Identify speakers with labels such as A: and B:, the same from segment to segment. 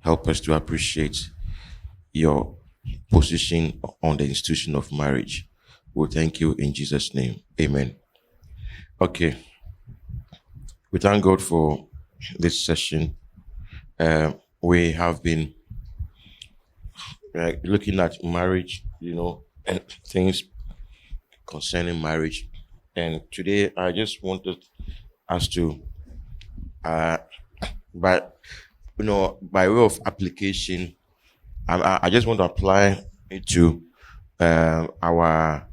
A: help us to appreciate your position on the institution of marriage. We thank you in Jesus' name. Amen. Okay. We thank God for this session. We have been looking at marriage, and things concerning marriage. And today I just wanted us to, by way of application, I just want to apply it to our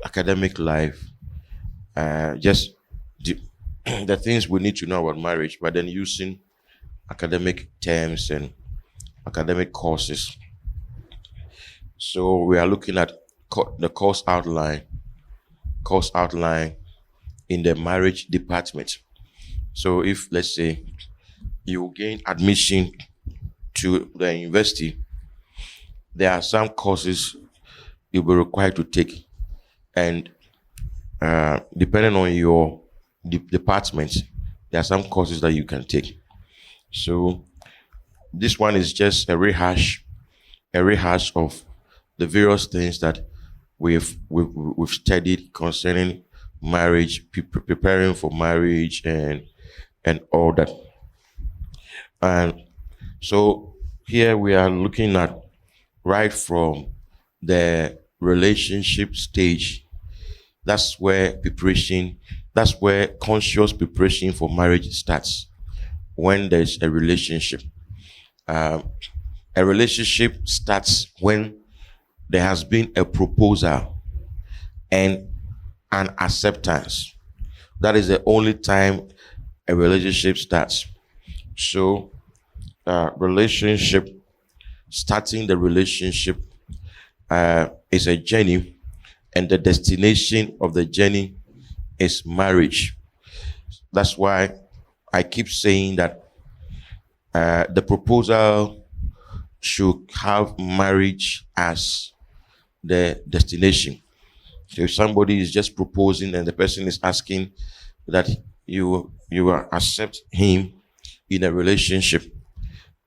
A: academic life, just the things we need to know about marriage, but then using academic terms and academic courses. So we are looking at the course outline in the marriage department. So if, let's say, you gain admission to the university, there are some courses you'll be required to take, and depending on your department, there are some courses that you can take. So this one is just a rehash of the various things that we've studied concerning marriage, preparing for marriage, and all that. And so here we are looking at right from the relationship stage. That's where conscious preparation for marriage starts. When there's a relationship. A relationship starts when there has been a proposal and an acceptance. That is the only time a relationship starts. So, starting the relationship is a journey, and the destination of the journey is marriage. That's why I keep saying that the proposal should have marriage as the destination. So if somebody is just proposing and the person is asking that you accept him in a relationship,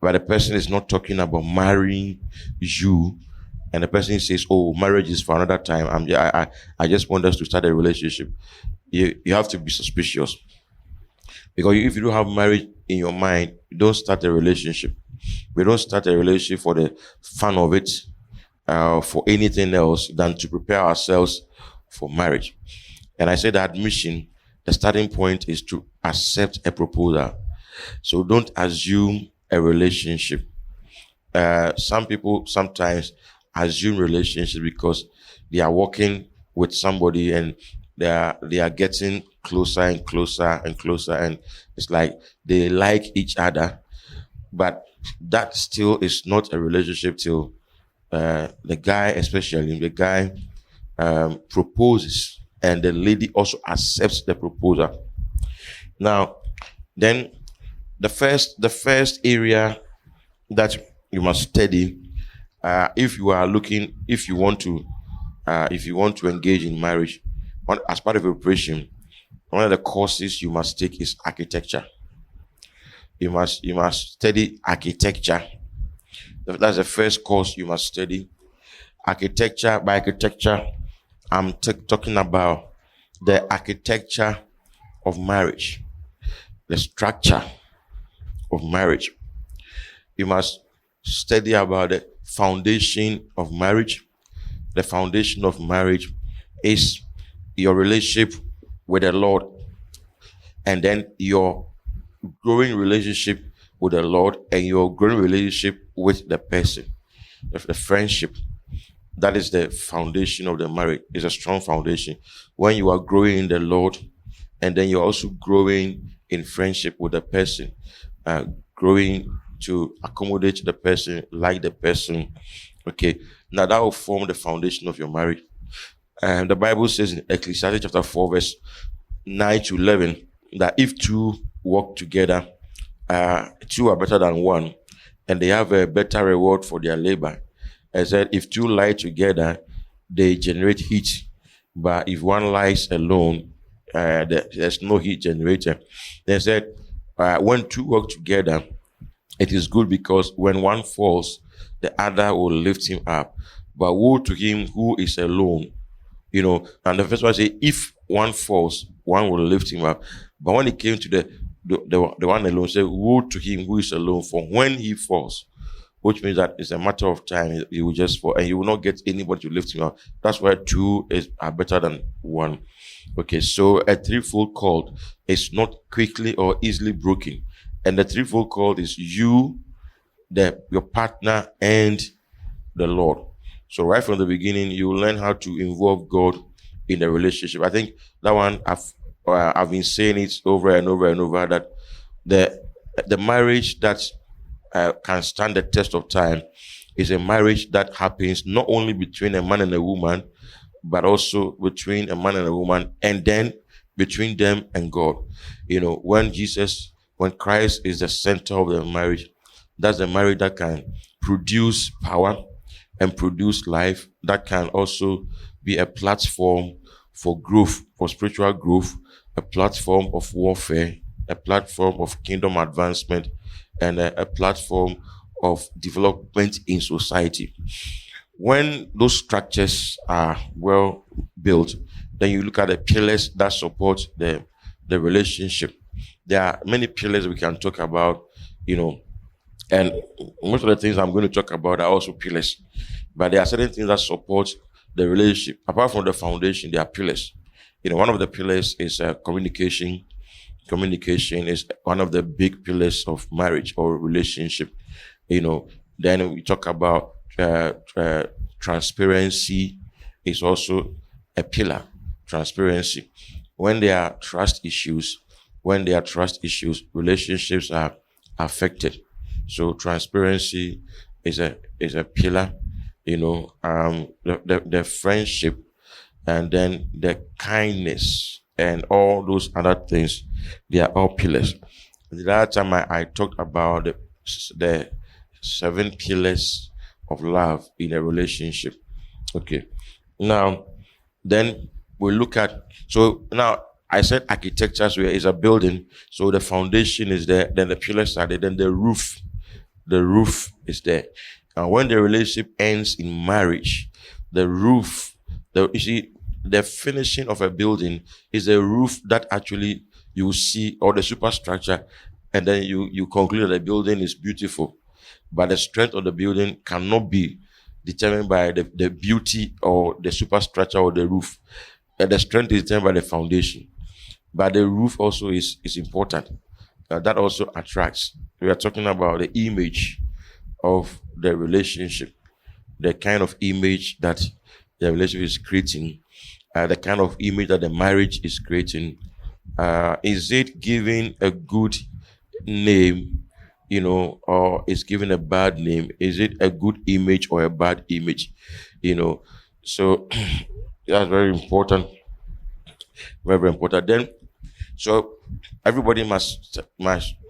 A: but the person is not talking about marrying you, and the person says, "Oh, marriage is for another time. I just want us to start a relationship." You have to be suspicious, because if you don't have marriage in your mind, you don't start a relationship. We don't start a relationship for the fun of it, for anything else than to prepare ourselves for marriage. And I said admission, the starting point is to accept a proposal. So don't assume a relationship. Some people sometimes assume relationship because they are working with somebody and they are getting closer and closer and closer, and it's like they like each other, but that still is not a relationship till the guy proposes and the lady also accepts the proposal. Now, then the first area that you must study, if you want to engage in marriage, as part of your preparation, one of the courses you must take is architecture. You must study architecture. That's the first course you must study. Architecture. By architecture, I'm talking about the architecture of marriage, the structure of marriage. You must study about the foundation of marriage. The foundation of marriage is your relationship with the Lord, and then your growing relationship with the Lord and your growing relationship with the person, the friendship. That is the foundation of the marriage. It's a strong foundation. When you are growing in the Lord, and then you're also growing in friendship with the person, growing to accommodate the person, like the person. Okay, now that will form the foundation of your marriage. And the Bible says in Ecclesiastes chapter 4, verse 9 to 11, that if two work together, two are better than one, and they have a better reward for their labor. I said, if two lie together, they generate heat. But if one lies alone, there's no heat generator. They said, when two work together, it is good because when one falls, the other will lift him up. But woe to him who is alone. And the first one say, if one falls, one will lift him up. But when it came to the one alone, say, woe to him who is alone, for when he falls, which means that it's a matter of time, he will just fall, and you will not get anybody to lift him up. That's why two are better than one. Okay, so a threefold cord is not quickly or easily broken. And the threefold cord is you, your partner, and the Lord. So right from the beginning, you will learn how to involve God in a relationship. I think that one, I've been saying it over and over and over, that the marriage that can stand the test of time is a marriage that happens not only between a man and a woman, but also between a man and a woman, and then between them and God. When Christ is the center of the marriage, that's the marriage that can produce power and produce life, that can also be a platform for growth, for spiritual growth, a platform of warfare, a platform of kingdom advancement, and a platform of development in society. When those structures are well built, then you look at the pillars that support the relationship. There are many pillars we can talk about, and most of the things I'm going to talk about are also pillars. But there are certain things that support the relationship. Apart from the foundation, there are pillars. One of the pillars is communication. Communication is one of the big pillars of marriage or relationship. Then we talk about transparency is also a pillar. Transparency. When there are trust issues, relationships are affected. So transparency is a pillar. The friendship, and then the kindness and all those other things, they are all pillars. The last time I talked about the 7 pillars of love in a relationship. Okay. Now, then we look at, so now I said architecture is a building. So the foundation is there, then the pillars are there, then the roof is there. And when the relationship ends in marriage, the roof, you see, the finishing of a building is a roof that actually you see, or the superstructure, and then you conclude that the building is beautiful. But the strength of the building cannot be determined by the beauty or the superstructure or the roof. And the strength is determined by the foundation. But the roof also is important. That also attracts. We are talking about the image of the relationship, the kind of image that the relationship is creating, the kind of image that the marriage is creating. Is it giving a good name, or is giving a bad name? Is it a good image or a bad image? So that's very important. Very, very important. Then, so everybody must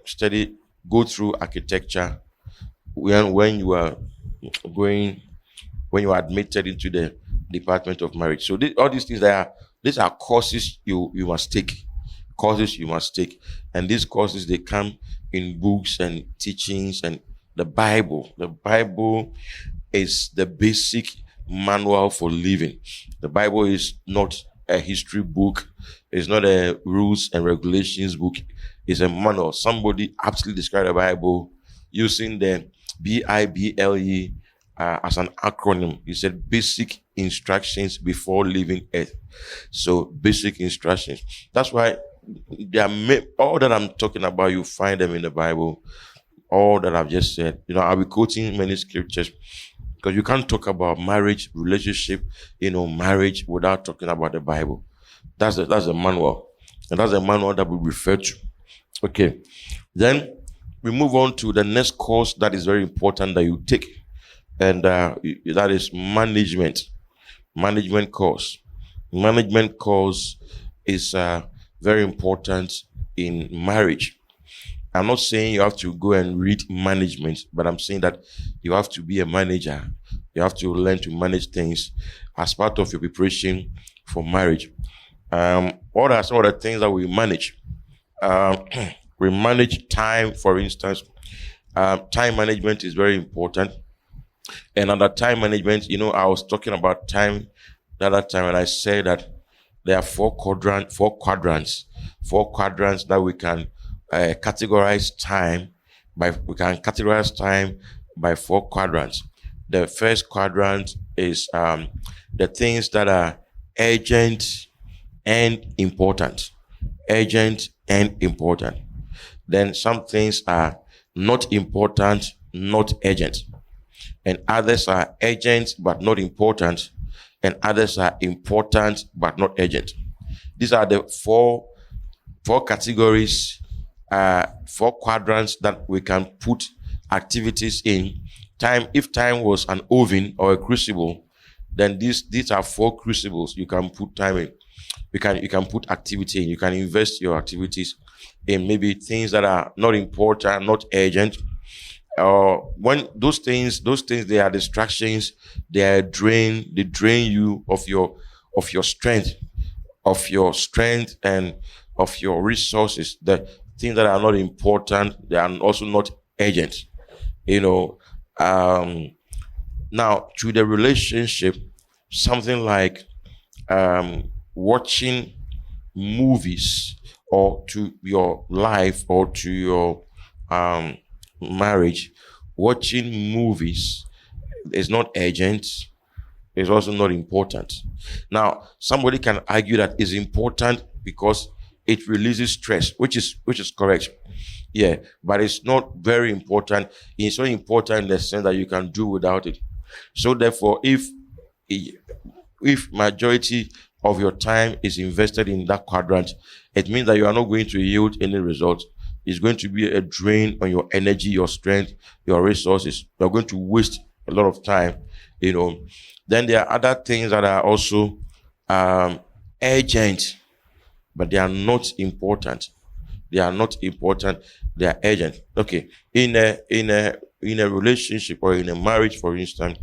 A: study, go through architecture when you are admitted into the department of marriage. So all these things these are courses you must take. Courses you must take. And these courses, they come in books and teachings and the Bible. The Bible is the basic manual for living. The Bible is not a history book. It's not a rules and regulations book. It's a manual. Somebody absolutely described the Bible using the Bible as an acronym. He said basic instructions before leaving earth. So basic instructions. That's why all that I'm talking about, you find them in the Bible. All that I've just said. I'll be quoting many scriptures because you can't talk about marriage, relationship, marriage without talking about the Bible. That's the manual. And that's the manual that we refer to. Okay. Then we move on to the next course that is very important that you take. And that is management. Management course. Management course is very important in marriage. I'm not saying you have to go and read management, but I'm saying that you have to be a manager. You have to learn to manage things as part of your preparation for marriage. What are some of the things that we manage? Um, we manage time, for instance. Time management is very important. And under time management, I was talking about time the other time, and I said that there are four quadrants that we can categorize time by. We can categorize time by four quadrants. The first quadrant is the things that are urgent and important. Urgent and important. Then some things are not important, not urgent. And others are urgent but not important. And others are important but not urgent. These are the four categories, four quadrants that we can put activities in. Time, if time was an oven or a crucible, then these are four crucibles you can put time in. You can put activity in. You can invest your activities in maybe things that are not important, not urgent. When those things, they are distractions. They are drain. They drain you of your strength, and of your resources. The things that are not important, they are also not urgent. Now to the relationship, something like watching movies, or to your life, or to your marriage, watching movies is not urgent. It's also not important. Now, somebody can argue that it's important because it releases stress, which is correct. Yeah, but it's not very important. It's not important in the sense that you can do without it. So therefore, if majority of your time is invested in that quadrant, it means that you are not going to yield any results. It's going to be a drain on your energy, your strength, your resources. You're going to waste a lot of time, Then there are other things that are also urgent, but they are not important. They are not important. They are urgent. Okay. In a relationship or in a marriage, for instance,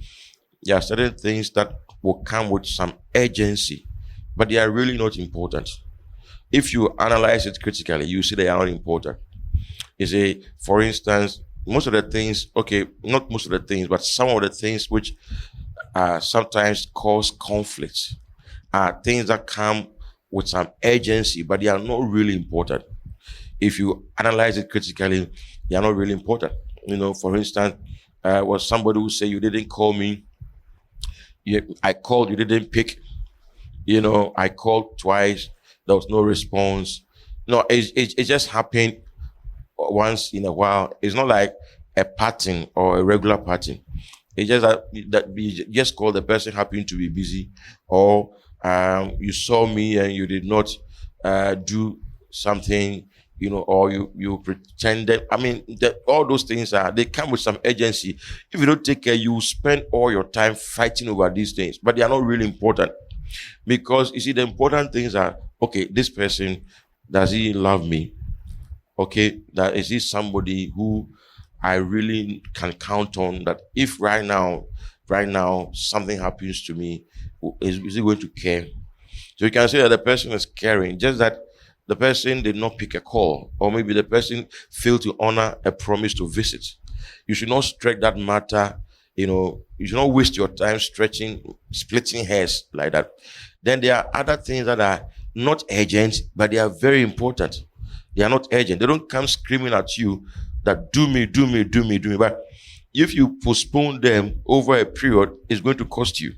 A: there are certain things that will come with some urgency, but they are really not important. If you analyze it critically, you see they are not important. You say, for instance, most of the things, okay, not most of the things, but some of the things which sometimes cause conflicts are things that come with some urgency, but they are not really important. If you analyze it critically, they are not really important. For instance, was somebody who say, you didn't call me. I called, you didn't pick. I called twice. There was no response. No, it just happened once in a while. It's not like a pattern or a regular pattern. It's just that we just call, the person happened to be busy, or you saw me and you did not do something, or you pretended. I mean, all those things they come with some urgency. If you don't take care, you spend all your time fighting over these things, but they are not really important. Because you see, the important things are, okay, this person, does he love me? Okay, that is he somebody who I really can count on, that if right now something happens to me, is he going to care? So you can say that the person is caring, just that the person did not pick a call, or maybe the person failed to honor a promise to visit. You should not stretch that matter. You should not waste your time splitting hairs like that. Then there are other things that are not urgent, but they are very important. They are not urgent. They don't come screaming at you that do me. But if you postpone them over a period, it's going to cost you.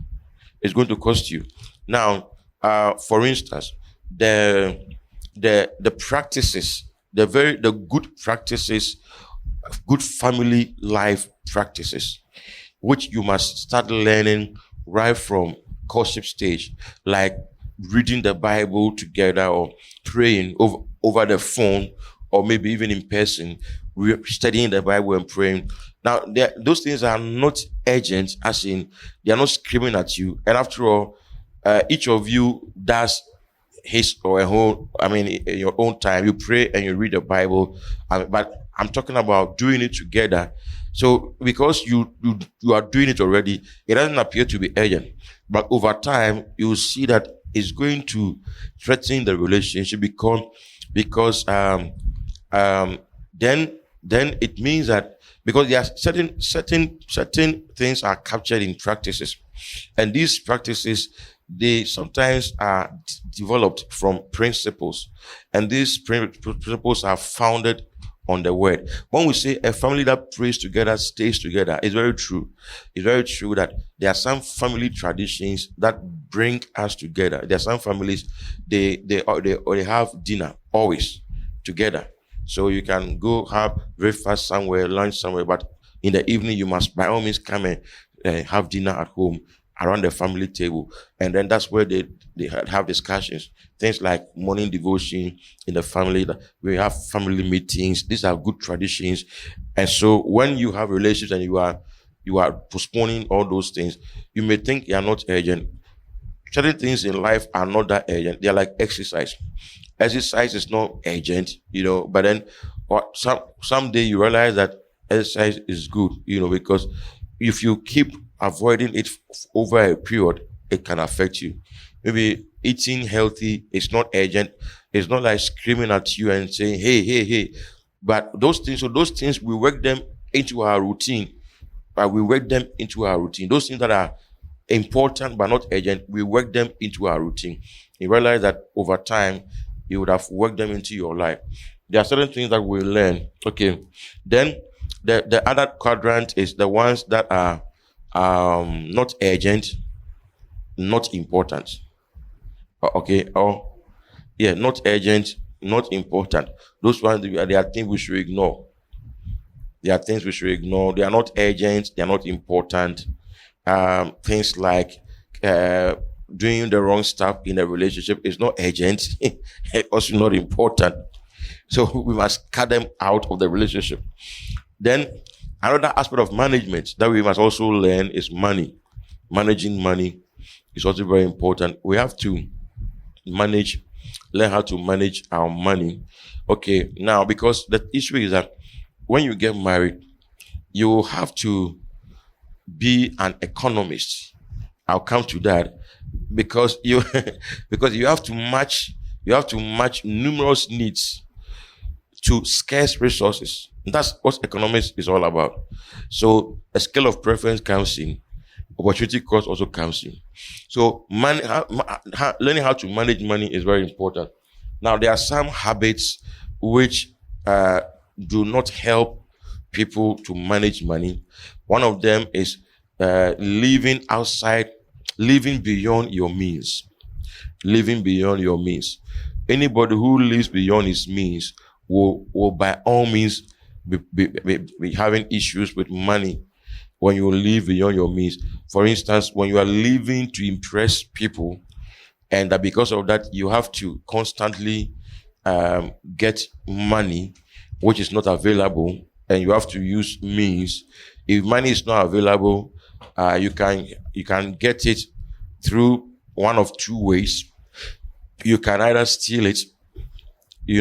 A: It's going to cost you. Now, for instance, the practices, the good practices, good family life practices, which you must start learning right from courtship stage, like reading the Bible together, or praying over the phone, or maybe even in person, studying the Bible and praying. Now, those things are not urgent, as in they are not screaming at you. And after all, each of you does his or her own, in your own time. You pray and you read the Bible, but I'm talking about doing it together. So because you are doing it already, it doesn't appear to be urgent. But over time, you will see that is going to threaten the relationship because then it means that because there are certain things are captured in practices, and these practices, they sometimes are developed from principles, and these principles are founded on the word. When we say a family that prays together stays together, it's very true. It's very true that there are some family traditions that bring us together. There are some families, they have dinner always together. So you can go have breakfast somewhere, lunch somewhere, but in the evening you must by all means come and have dinner at home around the family table. And then that's where they have discussions. Things like morning devotion in the family. We have family meetings. These are good traditions. And so when you have relationships and you are postponing all those things, you may think they are not urgent. Certain things in life are not that urgent. They are like exercise. Exercise is not urgent, but then someday you realize that exercise is good, because if you keep avoiding it over a period, it can affect you. Maybe eating healthy is not urgent. It's not like screaming at you and saying, hey. But those things, we work them into our routine. Those things that are important but not urgent, we work them into our routine. You realize that over time, you would have worked them into your life. There are certain things that we learn. Okay. Then the other quadrant is the ones that are not urgent, not important. Okay. Not urgent, not important. Those ones, they are things we should ignore. They are things we should ignore. They are not urgent. They are not important. Things like doing the wrong stuff in a relationship is not urgent. Also not important. So we must cut them out of the relationship. Then another aspect of management that we must also learn is money. Managing money is also very important. We have to learn how to manage our money. Okay, now because the issue is that when you get married, you have to be an economist. I'll come to that because you have to match numerous needs to scarce resources. That's what economics is all about. So a scale of preference comes in, opportunity cost also comes in. So learning how to manage money is very important. Now there are some habits which do not help people to manage money. One of them is living beyond your means. Living beyond your means. Anybody who lives beyond his means will by all means be having issues with money when you live beyond your means. For instance, when you are living to impress people, and that because of that you have to constantly get money which is not available, and you have to use means. If money is not available, you can get it through one of two ways. You can either steal it,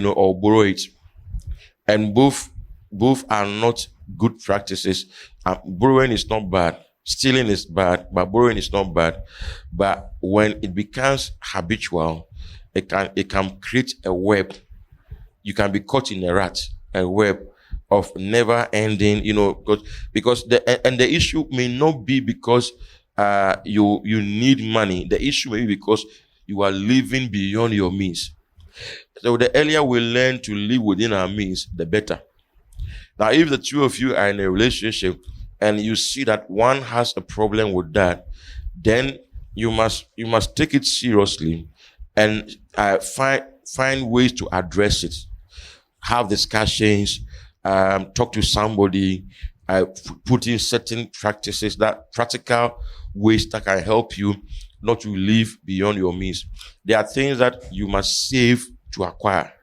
A: or borrow it, and both are not good practices. Borrowing is not bad, stealing is bad, but borrowing is not bad. But when it becomes habitual, it can create a web. You can be caught in a web of never ending, because the issue may not be because you need money. The issue may be because you are living beyond your means. So the earlier we learn to live within our means, the better. Now, if the two of you are in a relationship and you see that one has a problem with that, then you must take it seriously and find ways to address it. Have discussions, talk to somebody, put in certain practices, that practical ways that can help you not to live beyond your means. There are things that you must save to acquire.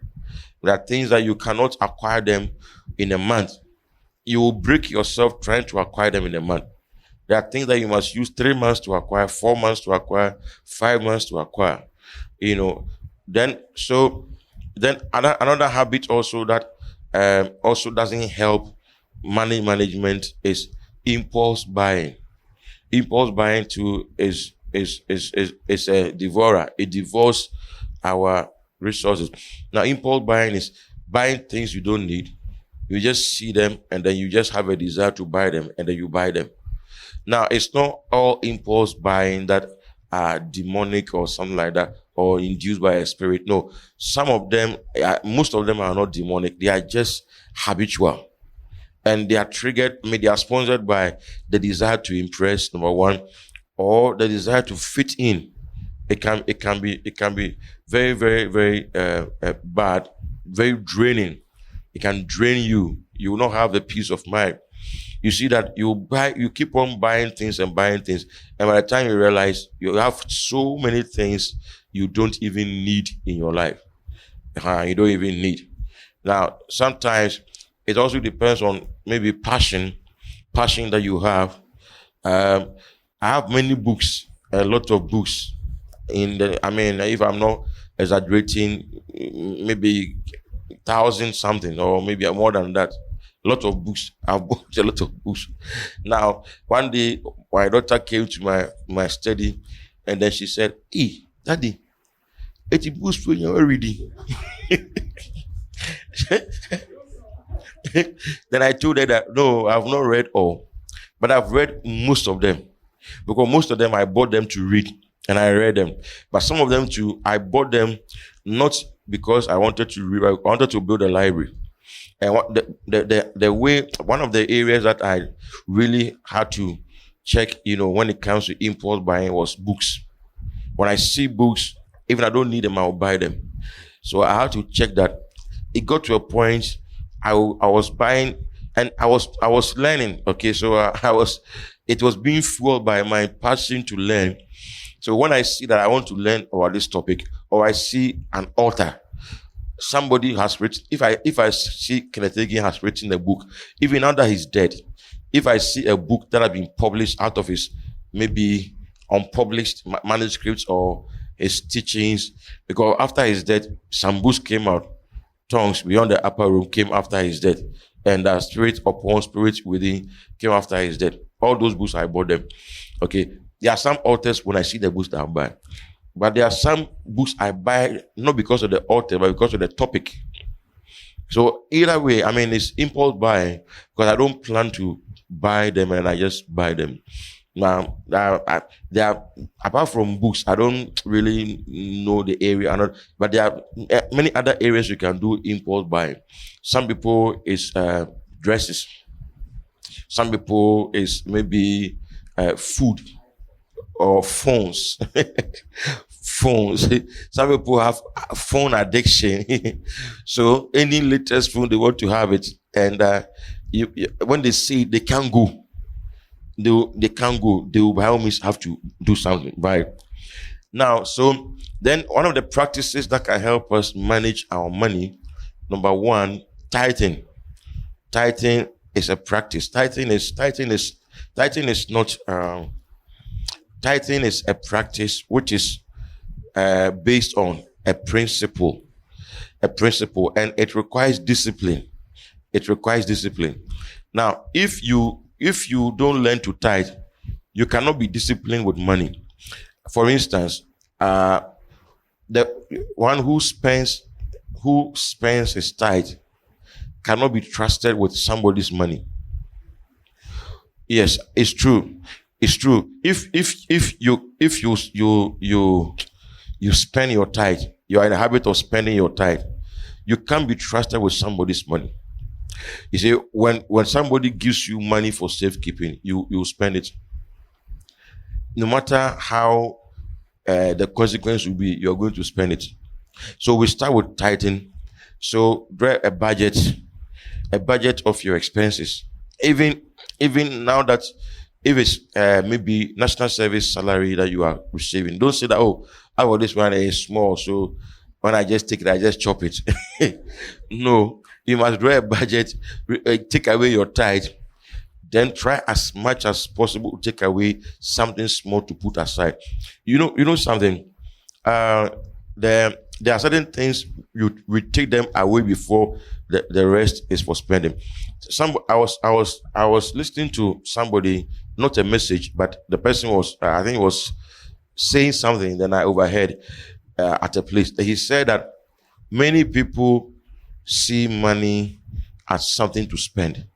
A: There are things that you cannot acquire them in a month. You will break yourself trying to acquire them in a month. There are things that you must use 3 months to acquire, 4 months to acquire, 5 months to acquire. Then another habit also that also doesn't help money management is impulse buying. Impulse buying too is is a devourer. It devours our resources. Now, impulse buying is buying things you don't need. You just see them and then you just have a desire to buy them and then you buy them. Now, it's not all impulse buying that are demonic or something like that or induced by a spirit. No, some of them, most of them are not demonic. They are just habitual. And they are triggered, they are sponsored by the desire to impress, number one, or the desire to fit in. It can be very, very, very bad, very draining. It can drain you. You will not have the peace of mind. You see that you keep on buying things, and by the time you realize you have so many things you don't even need in your life. You don't even need. Now, sometimes it also depends on maybe passion that you have. I have many books, a lot of books. If I'm not exaggerating, maybe 1,000 something, or maybe more than that. A lot of books. I've bought a lot of books. Now, one day, my daughter came to my study, and then she said, "Hey, Daddy, 80 books when you're reading." Then I told her that, no, I've not read all, but I've read most of them. Because most of them, I bought them to read, and I read them. But some of them too, I bought them not because I wanted to read, I wanted to build a library. And the way, one of the areas that I really had to check, when it comes to impulse buying was books. When I see books, even I don't need them, I'll buy them. So I had to check that. It got to a point I was buying, and I was learning. Okay, so it was being fueled by my passion to learn. So when I see that I want to learn about this topic, or I see an author, somebody has written, if I see Kenneth Hagin has written a book, even now that he's dead, if I see a book that has been published out of his maybe unpublished manuscripts or his teachings, because after his death, some books came out. Tongues Beyond the Upper Room came after his death, and Spirit Upon Spirit Within came after his death. All those books, I bought them. Okay, there are some authors, when I see the books that I buy, but there are some books I buy not because of the author, but because of the topic. So either way, it's impulse buying, because I don't plan to buy them, and I just buy them. Now, apart from books, I don't really know the area, but there are many other areas you can do impulse buying. Some people is dresses. Some people is maybe food or phones. Phones. Some people have phone addiction. So any latest phone, they want to have it, and when they see it, they can't go. They can't go. They will by all means have to do something. Right now, so then one of the practices that can help us manage our money, number one, tithing. Tithing is a practice. Tithing is a practice which is based on a principle, and it requires discipline. Now, if you don't learn to tithe, you cannot be disciplined with money. For instance, the one who spends his tithe cannot be trusted with somebody's money. Yes, it's true. If you spend your tithe, you are in the habit of spending your tithe, you can't be trusted with somebody's money. You see, when somebody gives you money for safekeeping, you spend it. No matter how the consequence will be, you're going to spend it. So we start with tithing. So draw a budget of your expenses. Even now that if it's maybe national service salary that you are receiving, don't say that, this one is small, so when I just take it, I just chop it. No. You must draw a budget, take away your tithe, then try as much as possible to take away something small to put aside. You know something? There are certain things we take them away before the rest is for spending. I was listening to somebody, not a message, but the person was, I think it was saying something. Then I overheard at a place. He said that many people see money as something to spend,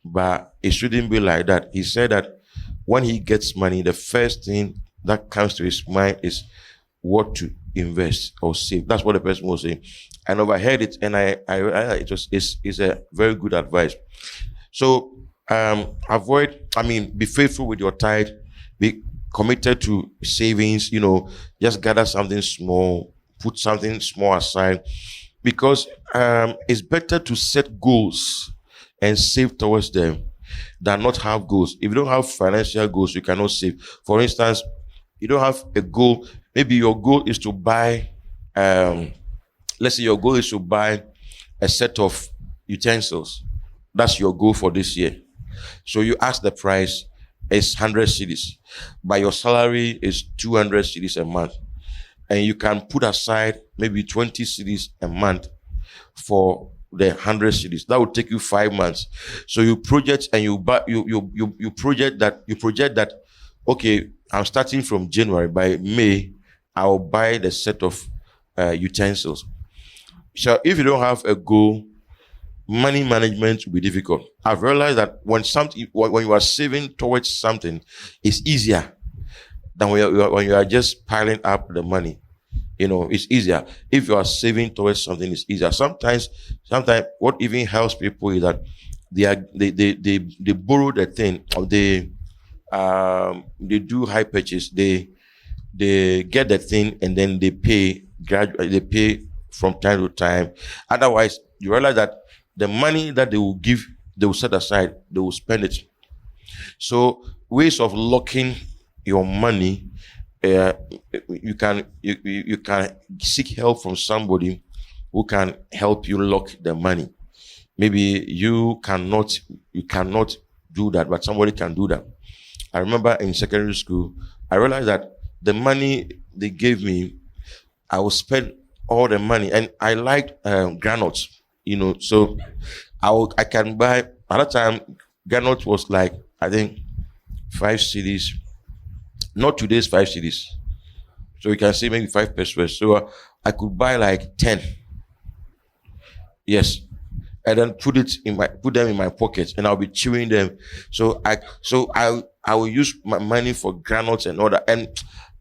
A: but it shouldn't be like that. He said that when he gets money, the first thing that comes to his mind is what to invest or save. That's what the person was saying. And overheard it, and it's a very good advice. So be faithful with your tithe, be committed to savings, just gather something small, put something small aside, because it's better to set goals and save towards them than not have goals. If you don't have financial goals, you cannot save. For instance, you don't have a goal. Maybe your goal is to buy, let's say your goal is to buy a set of utensils. That's your goal for this year. So you ask the price, it's 100 cedis, but your salary is 200 cedis a month. And you can put aside maybe 20 cedis a month for the 100 cedis. That will take you 5 months. So you project and you project that, okay, I'm starting from January. By May, I'll buy the set of utensils. So if you don't have a goal, money management will be difficult. I've realized that when you are saving towards something, it's easier than when you are just piling up the money. It's easier. If you are saving towards something, it's easier. Sometimes what even helps people is that they borrow the thing, or they do high purchase. They get the thing and then they pay gradually. They pay from time to time. Otherwise, you realize that the money that they will set aside, they will spend it. So ways of locking your money, you can seek help from somebody who can help you lock the money. Maybe you cannot do that, but somebody can do that. I remember in secondary school, I realized that the money they gave me, I would spend all the money, and I liked granules. So I can buy. At that time, granules was like, I think 5 cedis. Not today's 5 cedis. So you can say maybe 5 pesos. So I could buy like 10. Yes. And then put them in my pocket, and I'll be chewing them. So I will use my money for granules and all that, and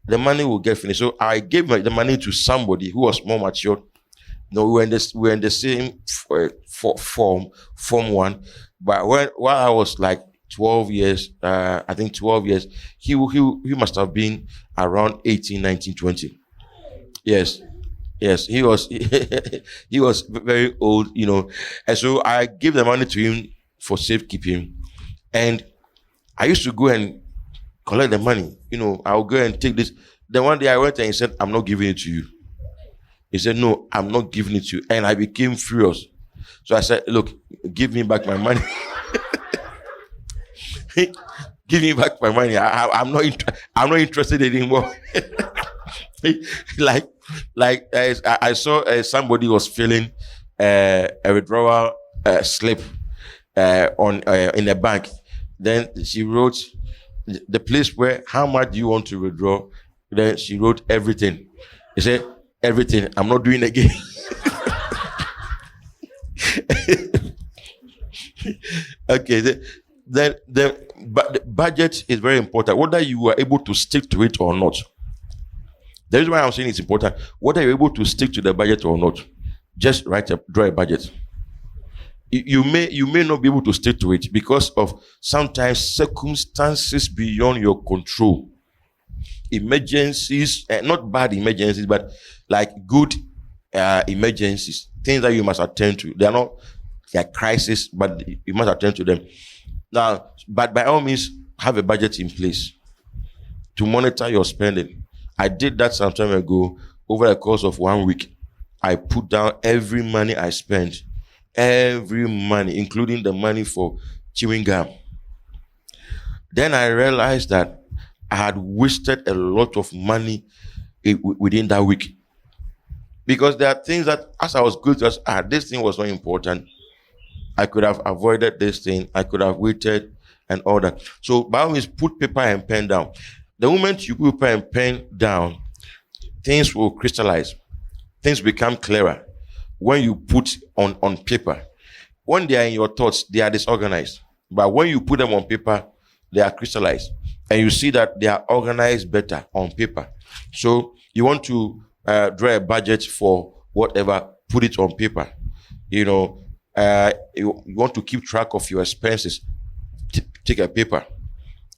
A: the money will get finished. So I gave the money to somebody who was more mature. We were in the same form 1, but while I was like 12 years, I think 12 years, he must have been around 18, 19, 20. Yes, he was he was very old, and so I gave the money to him for safekeeping, and I used to go and collect the money. I'll go and take this. Then one day I went and he said, "I'm not giving it to you." He said, "No, I'm not giving it to you," and I became furious. So I said, "Look, give me back my money." Give me back my money. I'm not interested anymore. like I saw somebody was filling a withdrawal slip in a bank. Then she wrote the place where, how much do you want to withdraw? Then she wrote everything. He said, "Everything. I'm not doing it again." Okay. But the budget is very important, whether you are able to stick to it or not. The reason why I'm saying it's important, whether you're able to stick to the budget or not, just draw a budget. You may not be able to stick to it because of sometimes circumstances beyond your control. Emergencies, not bad emergencies, but like good emergencies, things that you must attend to. They are not like crisis, but you must attend to them. Now, but by all means, have a budget in place to monitor your spending. I did that some time ago. Over the course of 1 week, I put down every money I spent, every money, including the money for chewing gum. Then I realized that I had wasted a lot of money within that week. Because there are things that, as I was going to, this thing was not important. I could have avoided this thing. I could have waited and all that. So by all means, put paper and pen down. The moment you put paper and pen down, things will crystallize. Things become clearer when you put on paper. When they are in your thoughts, they are disorganized. But when you put them on paper, they are crystallized. And you see that they are organized better on paper. So you want to draw a budget for whatever, put it on paper. You want to keep track of your expenses, take a paper.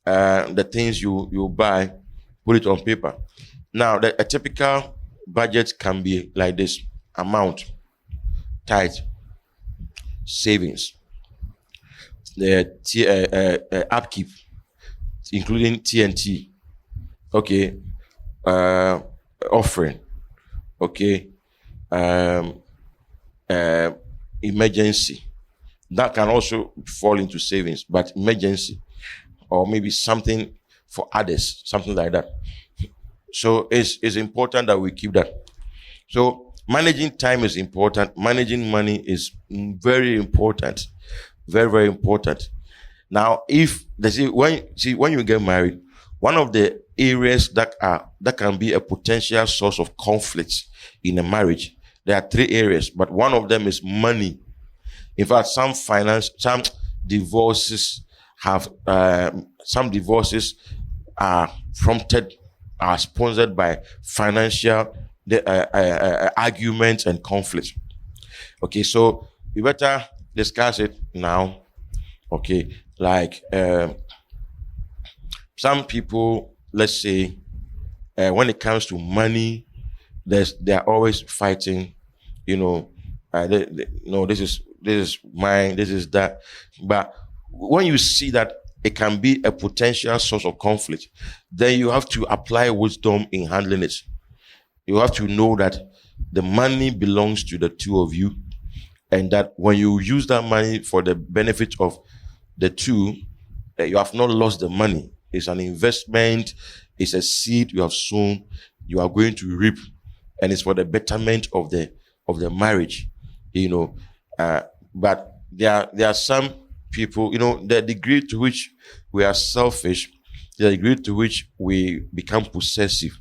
A: The things you buy, put it on paper. Now, a typical budget can be like this: amount, tithe, savings, the upkeep, including TNT, okay, offering, okay, emergency. That can also fall into savings, but emergency, or maybe something for others, something like that. So it's important that we keep that. So managing time is important. Managing money is very important. Very, very important. Now, when you get married, one of the areas that can be a potential source of conflict in a marriage, there are 3 areas, but one of them is money. In fact, some divorces are sponsored by financial arguments and conflict. Okay, so we better discuss it now. Okay, like some people, let's say, when it comes to money, they are always fighting. This is mine, this is that. But when you see that it can be a potential source of conflict, then you have to apply wisdom in handling it. You have to know that the money belongs to the two of you, and that when you use that money for the benefit of the two, you have not lost the money. It's an investment, it's a seed you have sown, you are going to reap, and it's for the betterment of the marriage. But there are some people, the degree to which we are selfish, the degree to which we become possessive.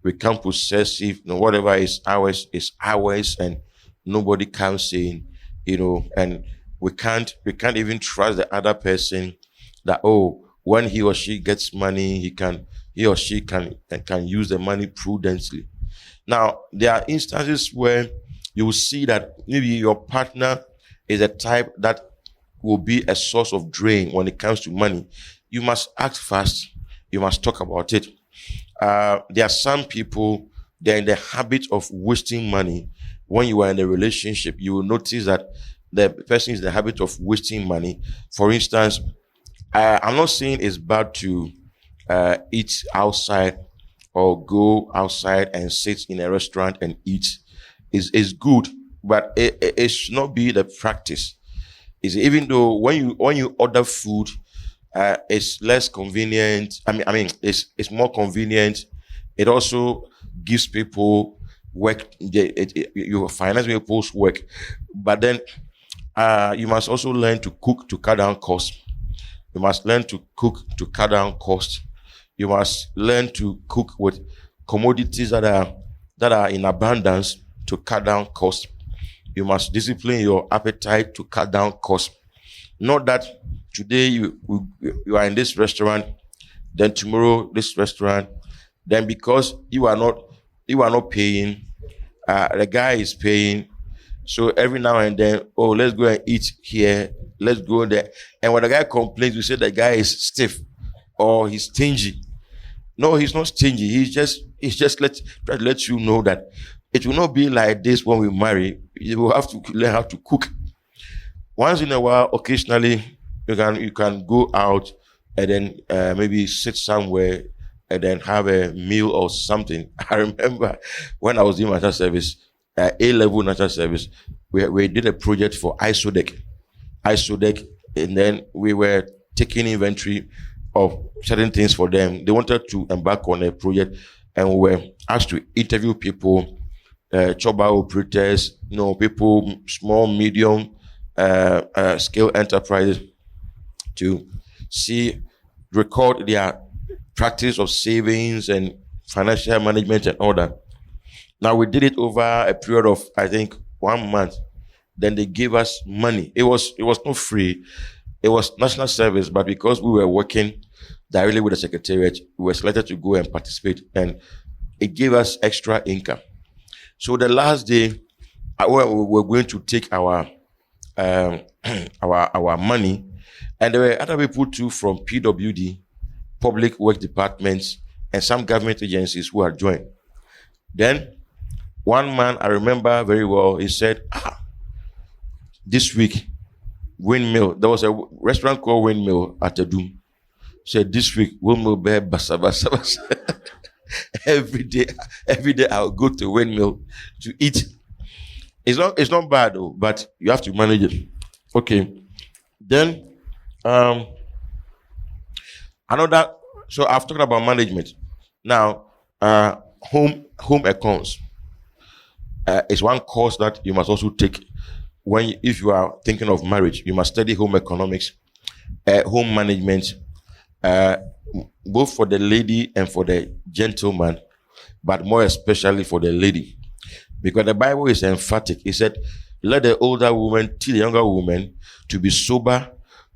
A: Whatever is ours, and nobody comes in, and we can't even trust the other person that, when he or she gets money, he or she can use the money prudently. Now, there are instances where you will see that maybe your partner is a type that will be a source of drain when it comes to money. You must act fast. You must talk about it. There are some people, they're in the habit of wasting money. When you are in a relationship, you will notice that the person is in the habit of wasting money. For instance, I'm not saying it's bad to eat outside or go outside and sit in a restaurant and eat. It's good, but it should not be the practice. Even though when you order food, it's less convenient. It's more convenient. It also gives people work. You finance people's work, but then you must also learn to cook to cut down costs. You must learn to cook to cut down costs. You must learn to cook with commodities that are in abundance to cut down costs. You must discipline your appetite to cut down costs. Not that today you are in this restaurant, then tomorrow this restaurant, then because you are not paying, the guy is paying. So every now and then, let's go and eat here, let's go there. And when the guy complains, we say the guy is stiff or he's stingy. No, he's not stingy. He's just try to let you know that it will not be like this when we marry. You will have to learn how to cook. Once in a while, occasionally, you can go out and then maybe sit somewhere and then have a meal or something. I remember when I was doing national service, A-level national service, we did a project for ISODEC, and then we were taking inventory of certain things for them. They wanted to embark on a project, and we were asked to interview people, choba operators, people, small, medium, scale enterprises, to record their practice of savings and financial management and all that. Now we did it over a period of, I think, 1 month. Then they gave us money. It was not free. It was national service, but because we were working directly with the secretariat, we were selected to go and participate, and it gave us extra income. So the last day, we were going to take our our money, and there were other people too from PWD, public work departments, and some government agencies who had joined. Then one man I remember very well, he said, this week, Windmill, there was a restaurant called Windmill at Adum. Said this week, Windmill be basa basa basa. Every day I'll go to Windmill to eat. It's not bad though, but you have to manage it. Okay. Then another, so I've talked about management. Now home accounts is one course that you must also take if you are thinking of marriage. You must study home economics, home management, both for the lady and for the gentleman, but more especially for the lady. Because the Bible is emphatic. It said, let the older woman teach the younger woman to be sober,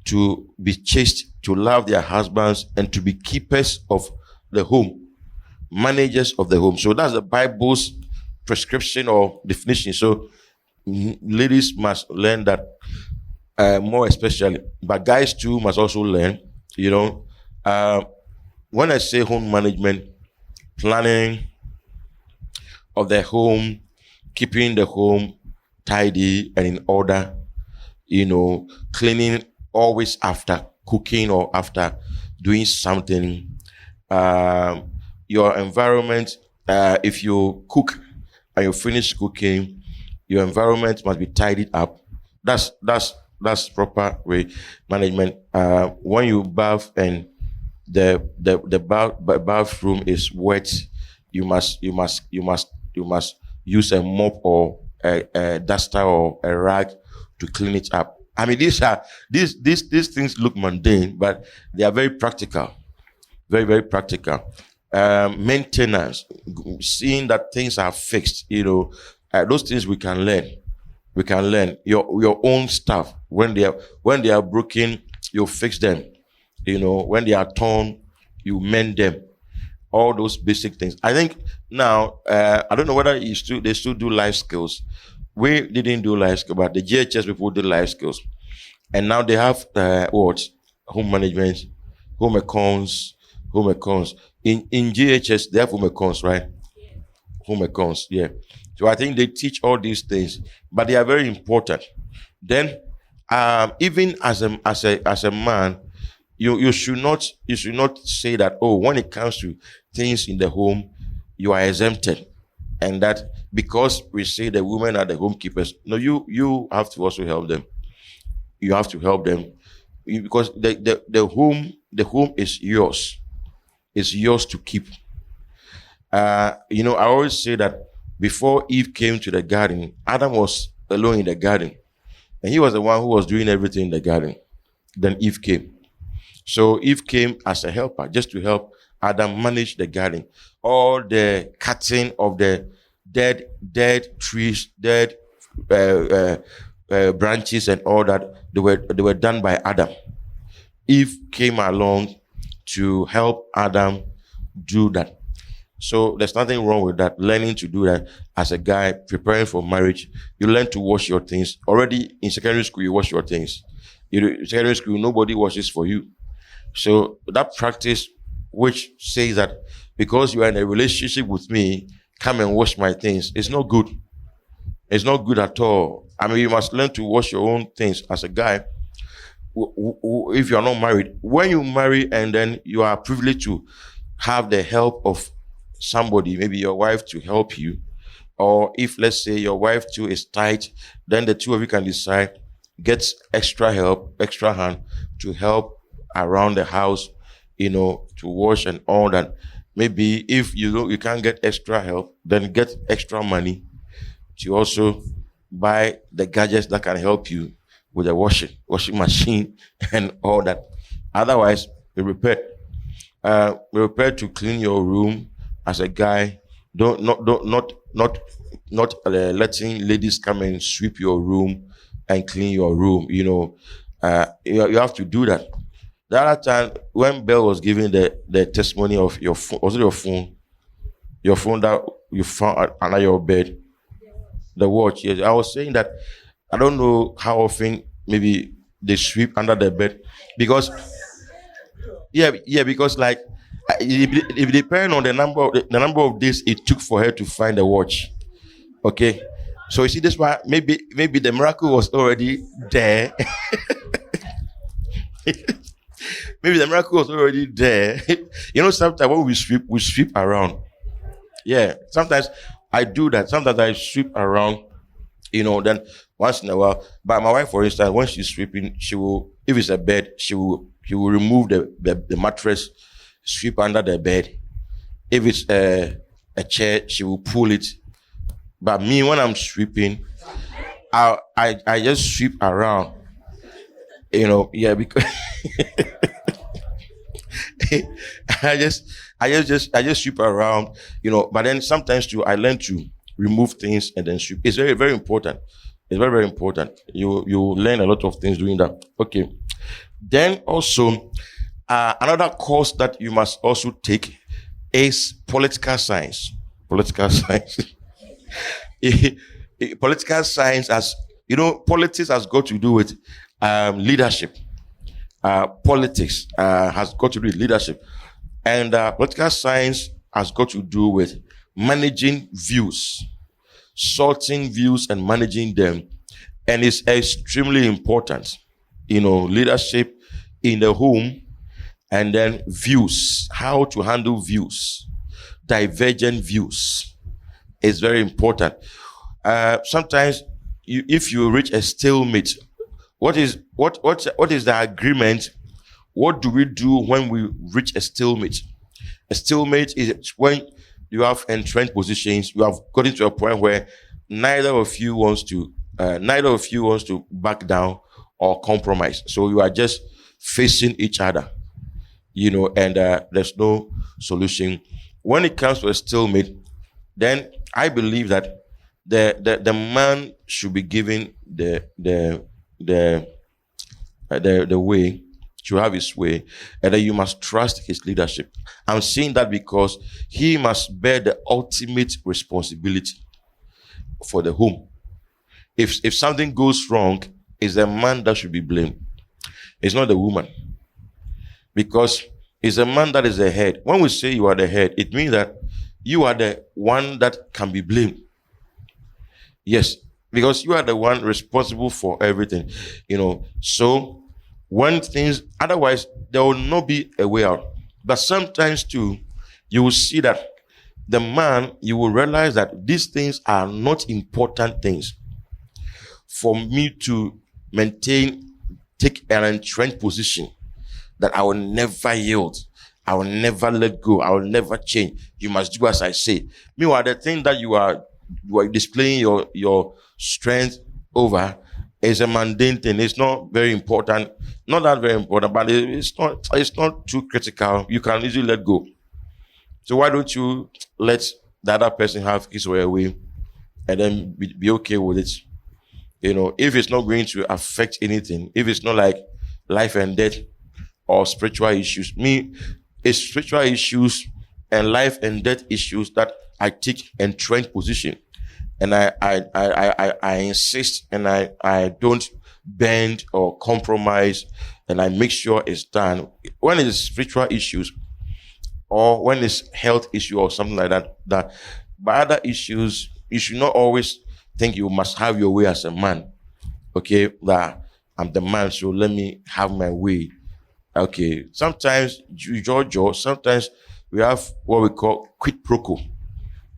A: to be chaste, to love their husbands, and to be keepers of the home, managers of the home. So that's the Bible's prescription or definition. So ladies must learn that more especially, but guys too must also learn. When I say home management, planning of the home, keeping the home tidy and in order, cleaning always after cooking or after doing something. Your environment, if you cook and you finish cooking, your environment must be tidied up. That's proper way management. When you bath and the bathroom is wet, you must use a mop or a duster or a rag to clean it up. I mean, these things look mundane, but they are very practical, very, very practical. Maintenance, seeing that things are fixed, those things we can learn. We can learn your own stuff. When they are broken, you fix them. When they are torn, you mend them. All those basic things. I think now, I don't know whether they still do life skills. We didn't do life skills, but the GHS people did life skills. And now they have home management, home accounts. In GHS, they have home accounts, right? Yeah. Home accounts, yeah. So I think they teach all these things, but they are very important. Then, even as a man, you should not say that, when it comes to things in the home, you are exempted, and that because we say the women are the homekeepers. No, you have to also help them. You have to help them because the home is yours. It's yours to keep. I always say that before Eve came to the garden, Adam was alone in the garden, and he was the one who was doing everything in the garden. Then Eve came. So Eve came as a helper, just to help Adam manage the garden. All the cutting of the dead trees, dead branches and all that, they were done by Adam. Eve came along to help Adam do that. So there's nothing wrong with that. Learning to do that as a guy preparing for marriage, you learn to wash your things. Already in secondary school, you wash your things. In secondary school, nobody washes for you. So that practice, which says that because you are in a relationship with me, come and wash my things, it's not good. It's not good at all. I mean, you must learn to wash your own things as a guy. If you are not married, when you marry and then you are privileged to have the help of somebody, maybe your wife, to help you, or if let's say your wife too is tight, then the two of you can decide, get extra help, extra hand to help around the house, to wash and all that. Maybe if you can't get extra help, then get extra money to also buy the gadgets that can help you with the washing machine and all that. Otherwise, be prepared. prepare to clean your room as a guy. Don't not letting ladies come and sweep your room and clean your room. You have to do that. The other time when Bell was giving the testimony of your phone, was it your phone? Your phone that you found under your bed, the watch. Yes, I was saying that I don't know how often maybe they sweep under the bed because because like it depends on the number of days it took for her to find the watch. Okay, so you see this why maybe the miracle was already there. Maybe the miracle was already there. Sometimes when we sweep around. Yeah, sometimes I do that. Sometimes I sweep around, then once in a while. But my wife, for instance, when she's sweeping, she will, if it's a bed, she will remove the mattress, sweep under the bed. If it's a chair, she will pull it. But me, when I'm sweeping, I just sweep around. Because I just sweep around, but then sometimes too, I learn to remove things and then sweep. It's very, very important. It's very, very important. You learn a lot of things doing that. Okay. Then also, another course that you must also take is political science. Political science. Political science, as politics has got to do with leadership. Politics has got to do with leadership. And political science has got to do with managing views, sorting views and managing them. And it's extremely important, leadership in the home, and then views, how to handle views, divergent views is very important. Sometimes if you reach a stalemate, what is the agreement? What do we do when we reach a stalemate? A stalemate is when you have entrenched positions. You have gotten to a point where neither of you wants to back down or compromise. So you are just facing each other, and there's no solution. When it comes to a stalemate, then I believe that the man should be given the way to have his way, and then you must trust his leadership. I'm saying that because he must bear the ultimate responsibility for the home. If something goes wrong, it's the man that should be blamed. It's not the woman. Because it's the man that is the head. When we say you are the head, it means that you are the one that can be blamed. Yes, because you are the one responsible for everything. So when things, otherwise there will not be a way out. But sometimes too, you will see that the man, you will realize that these things are not important things for me to take an entrenched position that I will never yield. I will never let go. I will never change. You must do as I say. Meanwhile, the thing that you are displaying your strength over is a mundane thing. It's not very important. Not that very important, but it's not too critical. You can easily let go. So why don't you let the other person have his or her way and then be okay with it? If it's not going to affect anything, if it's not like life and death or spiritual issues. It's spiritual issues and life and death issues that I take entrenched position. And I insist, and I don't bend or compromise, and I make sure it's done. When it's spiritual issues or when it's health issue or something like that, by other issues, you should not always think you must have your way as a man. Okay, that I'm the man, so let me have my way. Okay, sometimes sometimes we have what we call quid pro quo.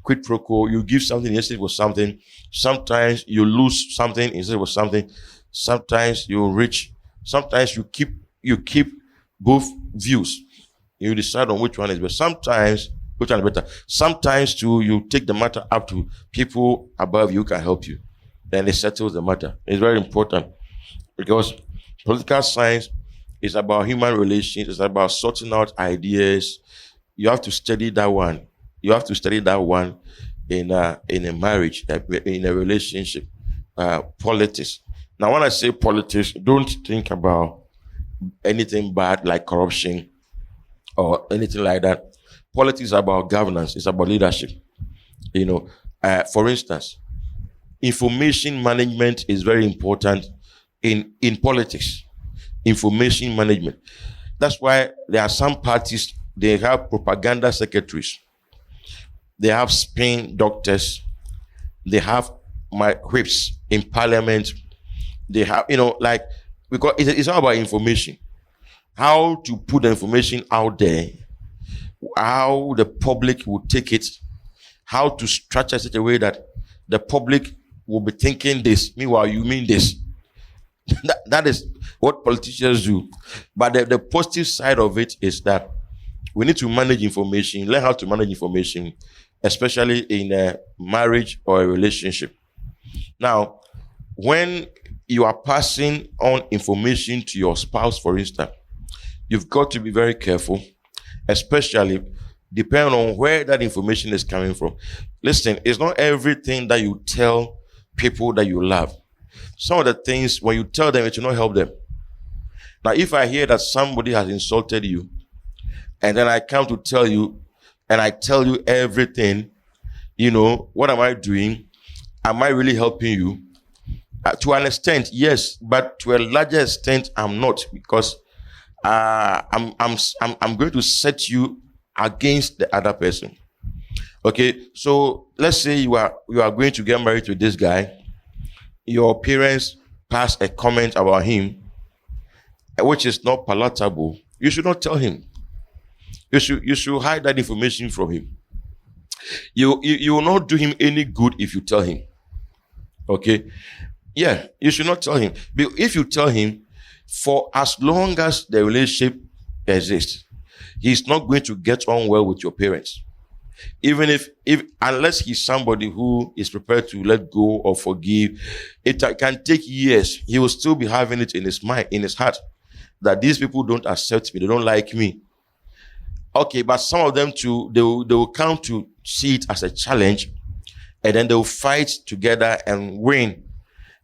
A: Quid pro quo, you give something instead of something. Sometimes you lose something instead of something. Sometimes you reach. Sometimes you keep both views. You decide on which one is better. Sometimes which one is better. Sometimes too, you take the matter up to people above you who can help you. Then it settles the matter. It's very important because political science It's about human relations. It's about sorting out ideas. You have to study that one. You have to study that one in a marriage, in a relationship. Politics. Now, when I say politics, don't think about anything bad like corruption or anything like that. Politics is about governance. It's about leadership. For instance, information management is very important in politics. Information management. That's why there are some parties, they have propaganda secretaries. They have spin doctors. They have my whips in parliament. They have, because it's all about information. How to put the information out there, how the public will take it, how to structure it such a way that the public will be thinking this, meanwhile you mean this. that is what politicians do. But the positive side of it is that we need to manage information, learn how to manage information, especially in a marriage or a relationship. Now, when you are passing on information to your spouse, for instance, you've got to be very careful, especially depending on where that information is coming from. Listen, it's not everything that you tell people that you love. Some of the things, when you tell them, it will not help them. Now, if I hear that somebody has insulted you, and then I come to tell you, and I tell you everything, what am I doing? Am I really helping you? To an extent, yes, but to a larger extent, I'm not, because I'm going to set you against the other person. Okay, so let's say you are going to get married to this guy. Your parents pass a comment about him, which is not palatable. You should not tell him. You should hide that information from him. You will not do him any good if you tell him. Okay? Yeah, you should not tell him. But if you tell him, for as long as the relationship exists, he's not going to get on well with your parents. Even if unless he's somebody who is prepared to let go or forgive, it can take years. He will still be having it in his mind, in his heart, that these people don't accept me, they don't like me. Okay, but some of them too, they will come to see it as a challenge, and then they will fight together and win.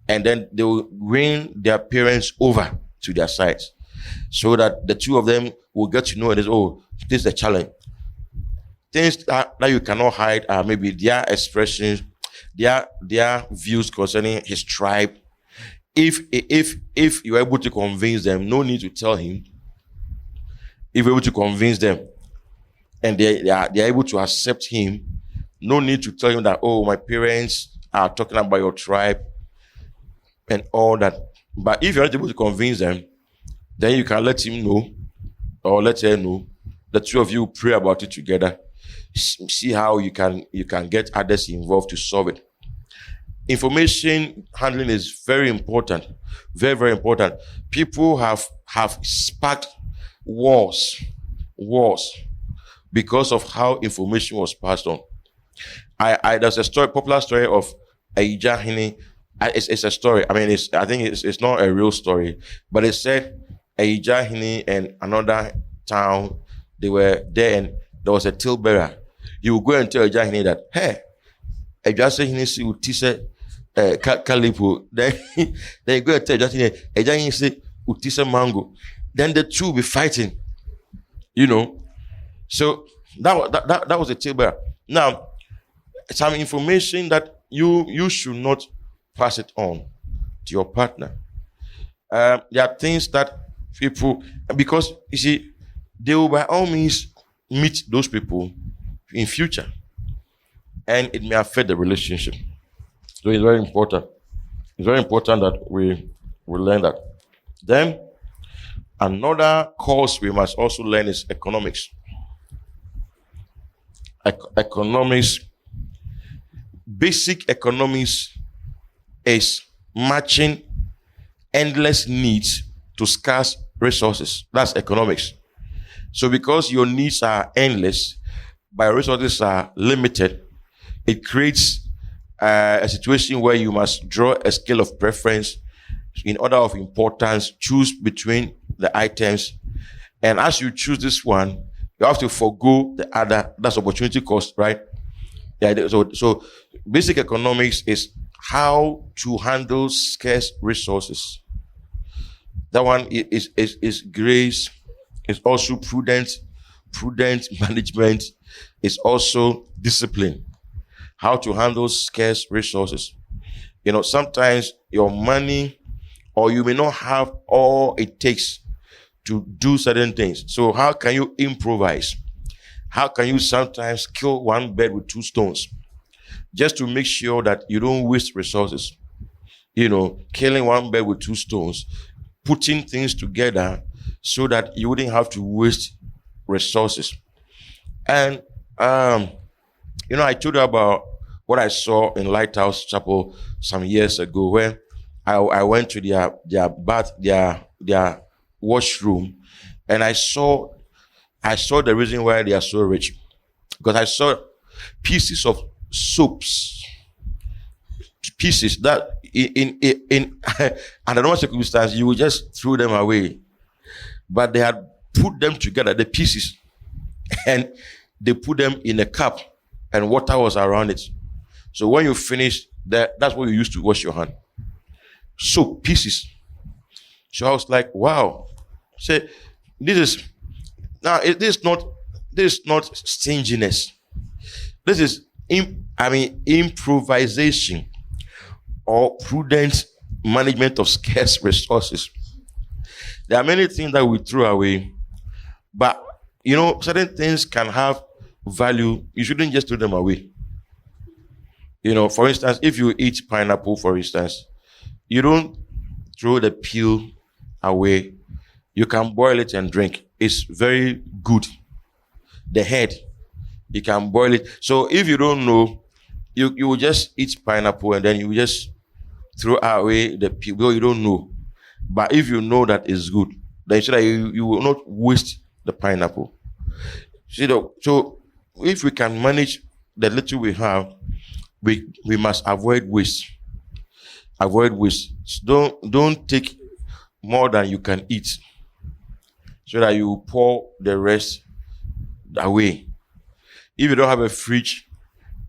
A: And then they will win their parents over to their sides, so that the two of them will get to know it as, oh, this is a challenge. Things that you cannot hide are maybe their expressions, their views concerning his tribe. If you're able to convince them, no need to tell him. If you're able to convince them, and they are able to accept him, no need to tell him that, oh, my parents are talking about your tribe and all that. But if you're not able to convince them, then you can let him know, or let her know. The two of you pray about it together. See how you can get others involved to solve it. Information handling is very important. Very, very important. People have sparked wars because of how information was passed on. There's a popular story of Ejahini. It's a story. I mean, I think it's not a real story, but it said Ejahini and another town, they were there, and there was a talebearer. He would go and tell Ejahini that, hey, Ejahini see utise kalipo. Then you go and tell Ejahini say utise mango. Then the two will be fighting. So that was a talebearer. Now, some information that you should not pass it on to your partner. There are things that people, because you see, they will by all means meet those people in future, and it may affect the relationship. So it's very important. It's very important that we learn that. Then another course we must also learn is economics. Economics, basic economics is matching endless needs to scarce resources. That's economics. So because your needs are endless, but your resources are limited, it creates a situation where you must draw a scale of preference in order of importance, choose between the items. And as you choose this one, you have to forego the other. That's opportunity cost, right? Yeah. So basic economics is how to handle scarce resources. That one is grace. It's also prudent management. It's also discipline. How to handle scarce resources. Sometimes your money, or you may not have all it takes to do certain things. So how can you improvise? How can you sometimes kill one bird with two stones? Just to make sure that you don't waste resources. Killing one bird with two stones, putting things together so that you wouldn't have to waste resources. And, I told you about what I saw in Lighthouse Chapel some years ago, where I went to their bath, their washroom, and I saw the reason why they are so rich, because I saw pieces of soaps, pieces that in under normal circumstances you would just throw them away, but they had put them together, the pieces, and they put them in a cup, and water was around it. So when you finish that's what you used to wash your hand. Soap pieces. So I was like, wow. Say, this is not stinginess. This is improvisation or prudent management of scarce resources. There are many things that we throw away, but certain things can have value. You shouldn't just throw them away. For instance, if you eat pineapple, for instance, you don't throw the peel away. You can boil it and drink. It's very good. The head, you can boil it. So if you don't know, you will just eat pineapple and then you will just throw away the peel. Well, you don't know. But if you know that it's good, then so that you will not waste the pineapple. So if we can manage the little we have, we must avoid waste. Avoid waste. Don't take more than you can eat, so that you pour the rest away. If you don't have a fridge,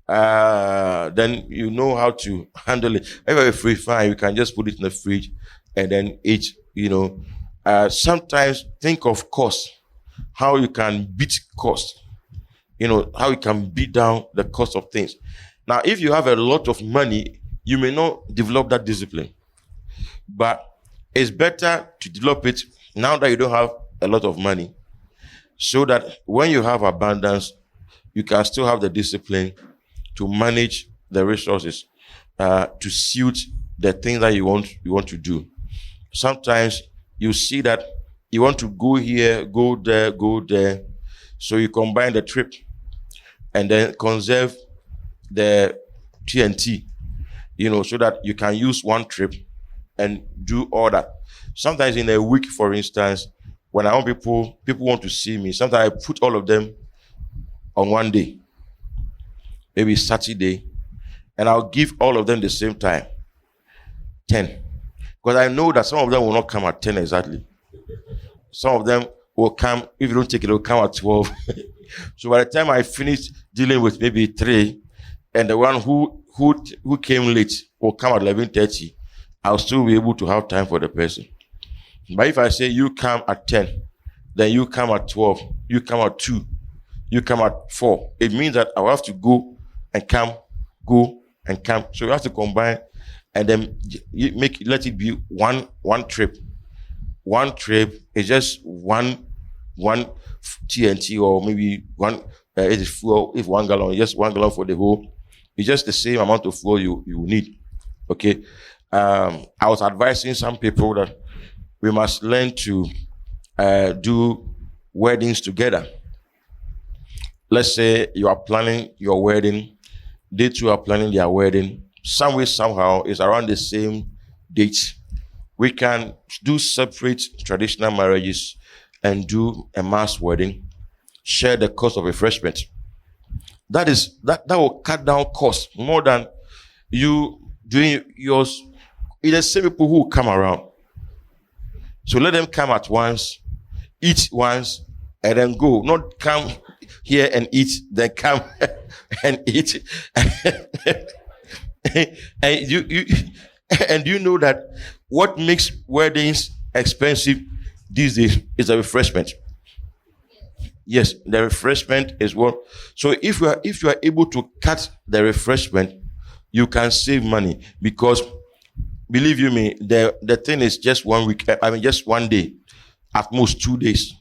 A: then you know how to handle it. If you have a fridge, fine, you can just put it in the fridge and then eat. Sometimes think of cost, how you can beat cost. How you can beat down the cost of things. Now, if you have a lot of money, you may not develop that discipline. But it's better to develop it now that you don't have a lot of money, so that when you have abundance, you can still have the discipline to manage the resources, to suit the things that you want to do. Sometimes you see that you want to go here, go there, so you combine the trip and then conserve the TNT, so that you can use one trip and do all that. Sometimes in a week, for instance, when I want people want to see me, sometimes I put all of them on one day, maybe Saturday, and I'll give all of them the same time, 10. Because I know that some of them will not come at 10 exactly. Some of them will come, if you don't take it, they'll come at 12. So by the time I finish dealing with maybe 3, and the one who came late will come at 11:30, I'll still be able to have time for the person. But if I say you come at 10, then you come at 12, you come at 2, you come at 4, it means that I will have to go and come. So you have to combine, and then let it be one trip. One trip is just one TNT, or maybe one it is fuel. If 1 gallon, just 1 gallon for the whole. It's just the same amount of fuel you need. Okay. I was advising some people that we must learn to do weddings together. Let's say you are planning your wedding, they too are planning their wedding. Some way, somehow, it's around the same date. We can do separate traditional marriages and do a mass wedding, share the cost of refreshment. That will cut down costs more than you doing yours it's the same people who come around. So let them come at once, eat once, and then go. Not come here and eat, then come and eat. And you know that what makes weddings expensive these days is the refreshment. Yes, the refreshment is what. So if you are able to cut the refreshment, you can save money, because believe you me, the thing is just 1 week. I mean, just 1 day, at most 2 days.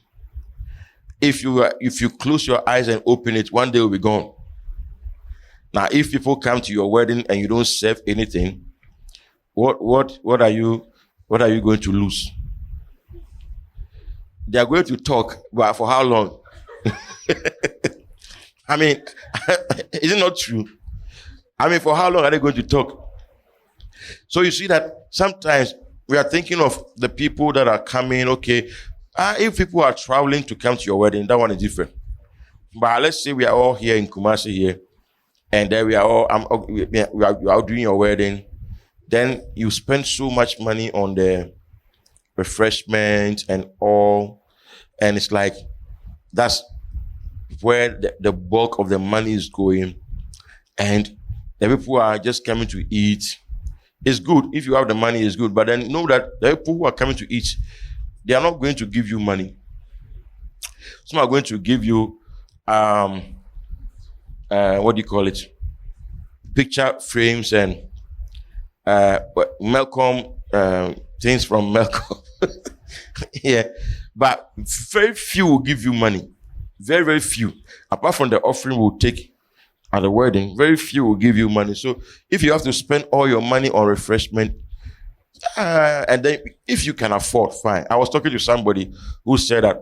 A: If you close your eyes and open it, 1 day will be gone. Now, if people come to your wedding and you don't serve anything, what are you going to lose? They are going to talk, but for how long? I mean, is it not true? I mean, for how long are they going to talk? So you see that sometimes we are thinking of the people that are coming. Okay, if people are traveling to come to your wedding, that one is different. But let's say we are all here in Kumasi here, and then we are all doing your wedding. Then you spend so much money on the refreshment and all, and it's like that's where the bulk of the money is going, and the people are just coming to eat. It's good if you have the money, it's good, but then know that the people who are coming to eat, they are not going to give you money. Some are going to give you what do you call it, picture frames and Malcolm things from Malcolm. Yeah, but very few will give you money. Very, very few. Apart from the offering we'll take at the wedding, very few will give you money. So if you have to spend all your money on refreshment, and then if you can afford, fine. I was talking to somebody who said that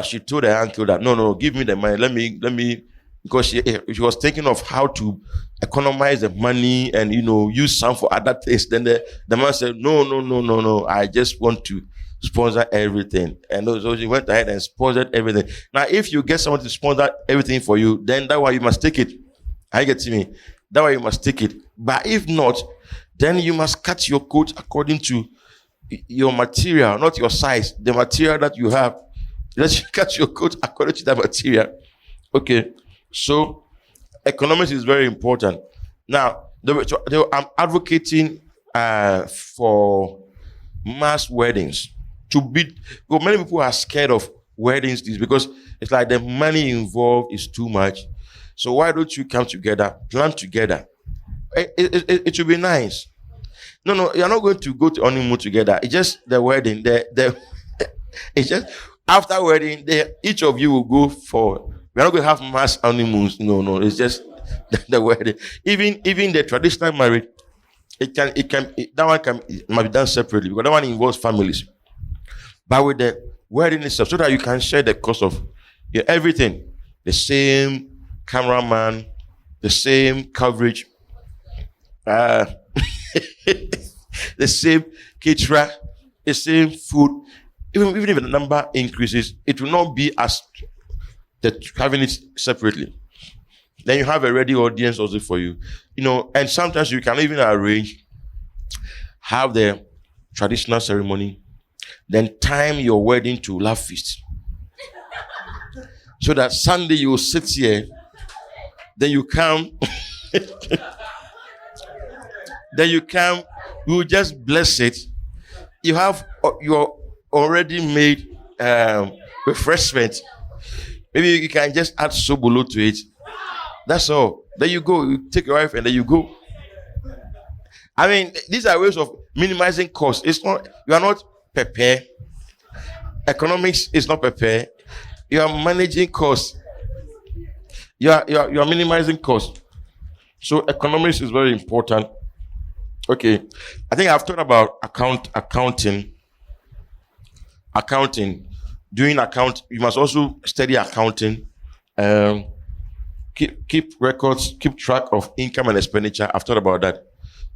A: she told her uncle that no, give me the money. Let me, because she was thinking of how to economize the money and use some for other things. Then the man said, no. I just want to sponsor everything. And so she went ahead and sponsored everything. Now, if you get someone to sponsor everything for you, then that way you must take it. I get to me. That way you must take it. But if not, then you must cut your coat according to your material, not your size. The material that you have. Let's cut your coat according to that material. Okay. So economics is very important. Now, I'm advocating for mass weddings. Well, many people are scared of weddings because it's like the money involved is too much. So why don't you come together, plan together? It should be nice. No, you're not going to go to honeymoon together. It's just the wedding. It's just after wedding, each of you will go for. We're not going to have mass honeymoons. No. It's just the wedding. Even the traditional marriage, it might be done separately because that one involves families. But with the wedding itself, so that you can share the cost of everything, the same cameraman, the same coverage, the same caterer, the same food. Even if the number increases, it will not be as having it separately. Then you have a ready audience also for you. And sometimes you can even have the traditional ceremony, then time your wedding to love feast. So that Sunday you will sit here, then you come, we will just bless it. You have your already made refreshment. Maybe you can just add sobolo to it. That's all. Then you go, you take your wife and then you go. I mean, these are ways of minimizing costs. It's not, you are not prepared. Economics is not prepared. You are managing costs. You are minimizing costs. So economics is very important. Okay. I think I've talked about accounting. Doing account, you must also study accounting. Keep records, keep track of income and expenditure. I've talked about that.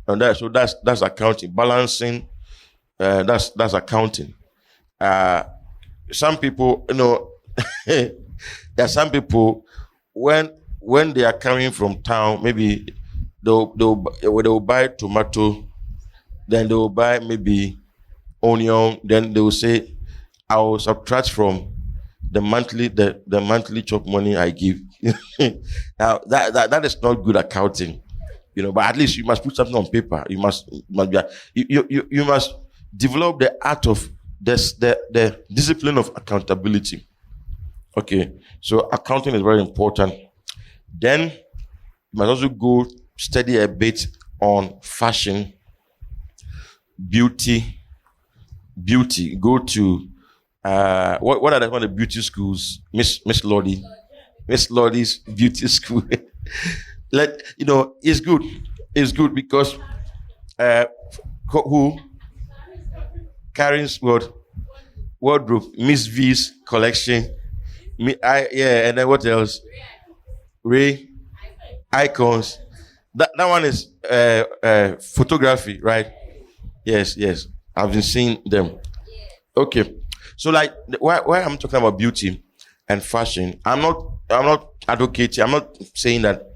A: And that's accounting. Balancing, that's accounting. Some people, there are some people when they are coming from town, maybe they'll buy tomato, Then they will buy maybe onion. Then they will say, I will subtract from the monthly chop money I give. Now that is not good accounting, but at least you must put something on paper. You must be you must develop the art of the discipline of accountability. Okay, so accounting is very important. Then you must also go study a bit on fashion, beauty. Go to what are the one of the beauty schools? Miss Lottie, beauty school. It's good. It's good because who Karen's wardrobe, Miss V's collection. And then what else? Ray icons. That one is photography, right? Yes. I've been seeing them. Okay. So like why I'm talking about beauty and fashion, I'm not advocating, I'm not saying that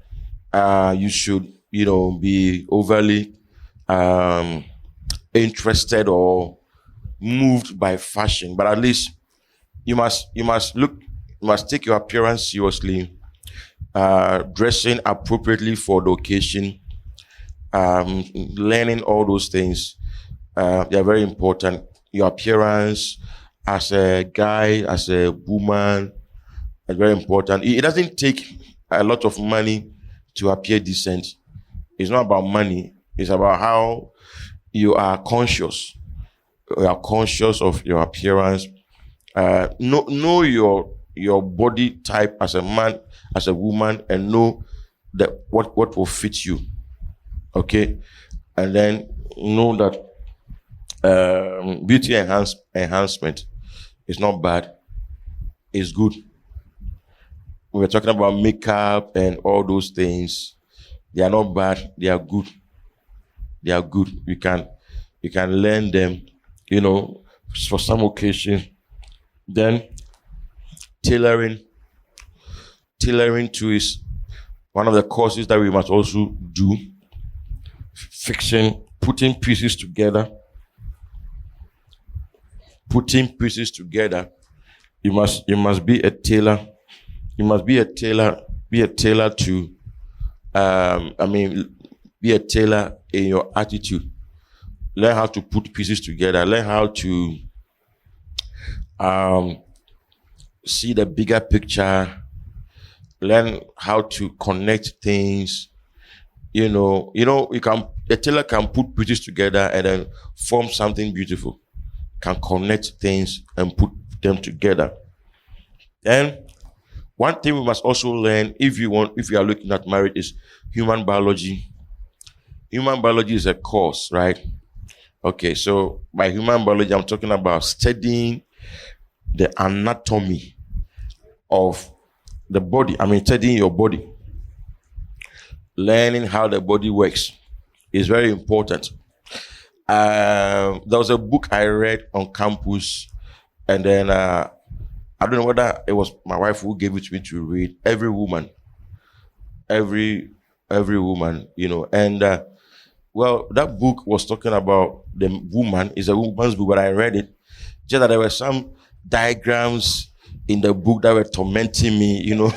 A: you should, be overly interested or moved by fashion, but at least you must take your appearance seriously, dressing appropriately for the occasion, learning all those things. They are very important. Your appearance as a guy, as a woman, is very important. It doesn't take a lot of money to appear decent. It's not about money. It's about how you are conscious. You are conscious of your appearance. Know your body type as a man, as a woman, and know that what will fit you. Okay, and then know that beauty enhancement is not bad. It's good. We're talking about makeup and all those things. They are not bad. They are good. They are good. You can learn them, for some occasion. Then tailoring too is one of the courses that we must also do. Putting pieces together. You must be a tailor. You must be a tailor. Be a tailor to. Be a tailor in your attitude. Learn how to put pieces together. Learn how to see the bigger picture. Learn how to connect things. A tailor can put pieces together and then form something beautiful. Can connect things and put them together. Then one thing we must also learn if you are looking at marriage is human biology. Human biology is a course, right? Okay, so by human biology, I'm talking about studying the anatomy of the body. Studying your body. Learning how the body works is very important. There was a book I read on campus, and then I don't know whether it was my wife who gave it to me to read. Every woman, and that book was talking about the woman. It's a woman's book, but I read it. Just that there were some diagrams in the book that were tormenting me,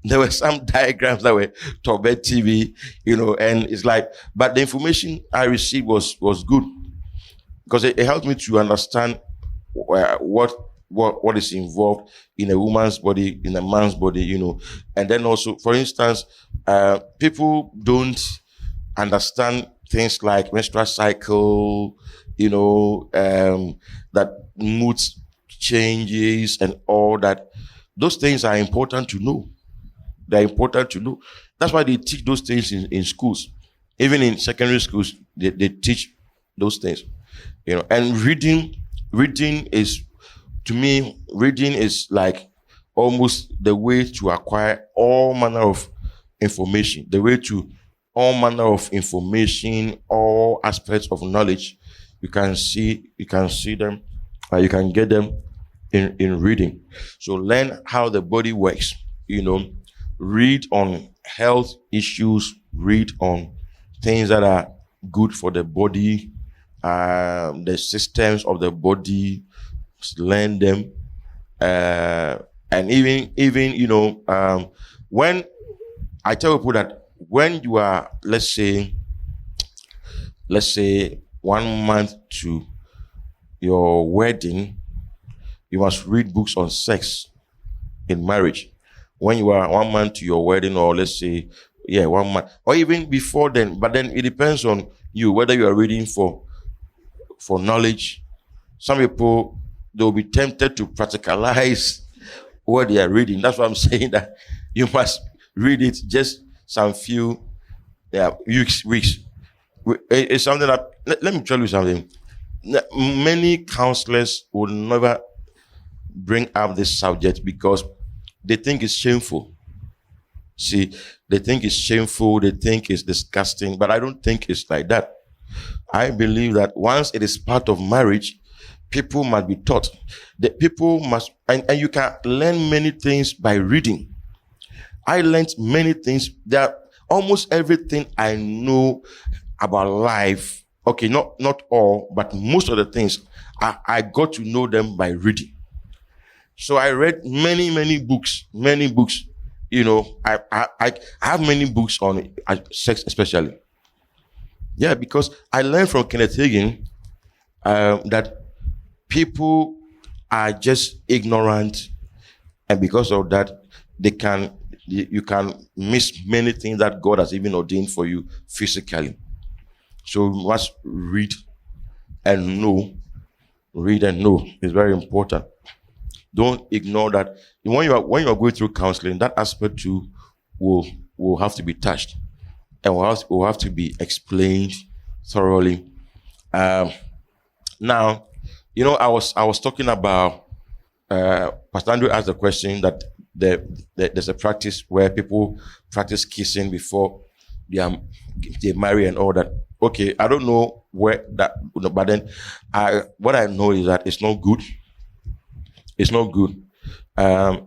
A: There were some diagrams that were tormenting me, and it's like, but the information I received was good because it helped me to understand what is involved in a woman's body, in a man's body, and then also, for instance, people don't understand things like menstrual cycle, that mood changes and all that. Those things are important to know. They're important to know. That's why they teach those things in schools. Even in secondary schools, they teach those things. And reading is, to me, reading is like almost the way to acquire all manner of information. The way to all manner of information, all aspects of knowledge. You can see them, you can get them in reading. So learn how the body works, read on health issues, read on things that are good for the body, the systems of the body, learn them, and even when I tell people that when you are, let's say 1 month to your wedding, you must read books on sex in marriage. When you are 1 month to your wedding, or let's say 1 month, or even before then, but then it depends on you whether you are reading for knowledge. Some people, they'll be tempted to practicalize what they are reading. That's why I'm saying that you must read it just some few weeks. It's something that, let me tell you something. Many counselors will never bring up this subject because they think it's shameful. See, they think it's shameful, they think it's disgusting, but I don't think it's like that. I believe that once it is part of marriage, people must be taught. The people must, and you can learn many things by reading. I learned many things. That almost everything I know about life, okay, not all, but most of the things, I got to know them by reading. So I read many books. I have many books on sex, especially. Yeah, because I learned from Kenneth Hagin that people are just ignorant, and because of that, you can miss many things that God has even ordained for you physically. So you must read and know. Read and know is very important. Don't ignore that. When you are going through counseling, that aspect too will have to be touched, and will have to be explained thoroughly. Now, I was talking about. Pastor Andrew asked the question that there's a practice where people practice kissing before they marry and all that. Okay, I don't know where that, but then what I know is that it's not good. It's not good. I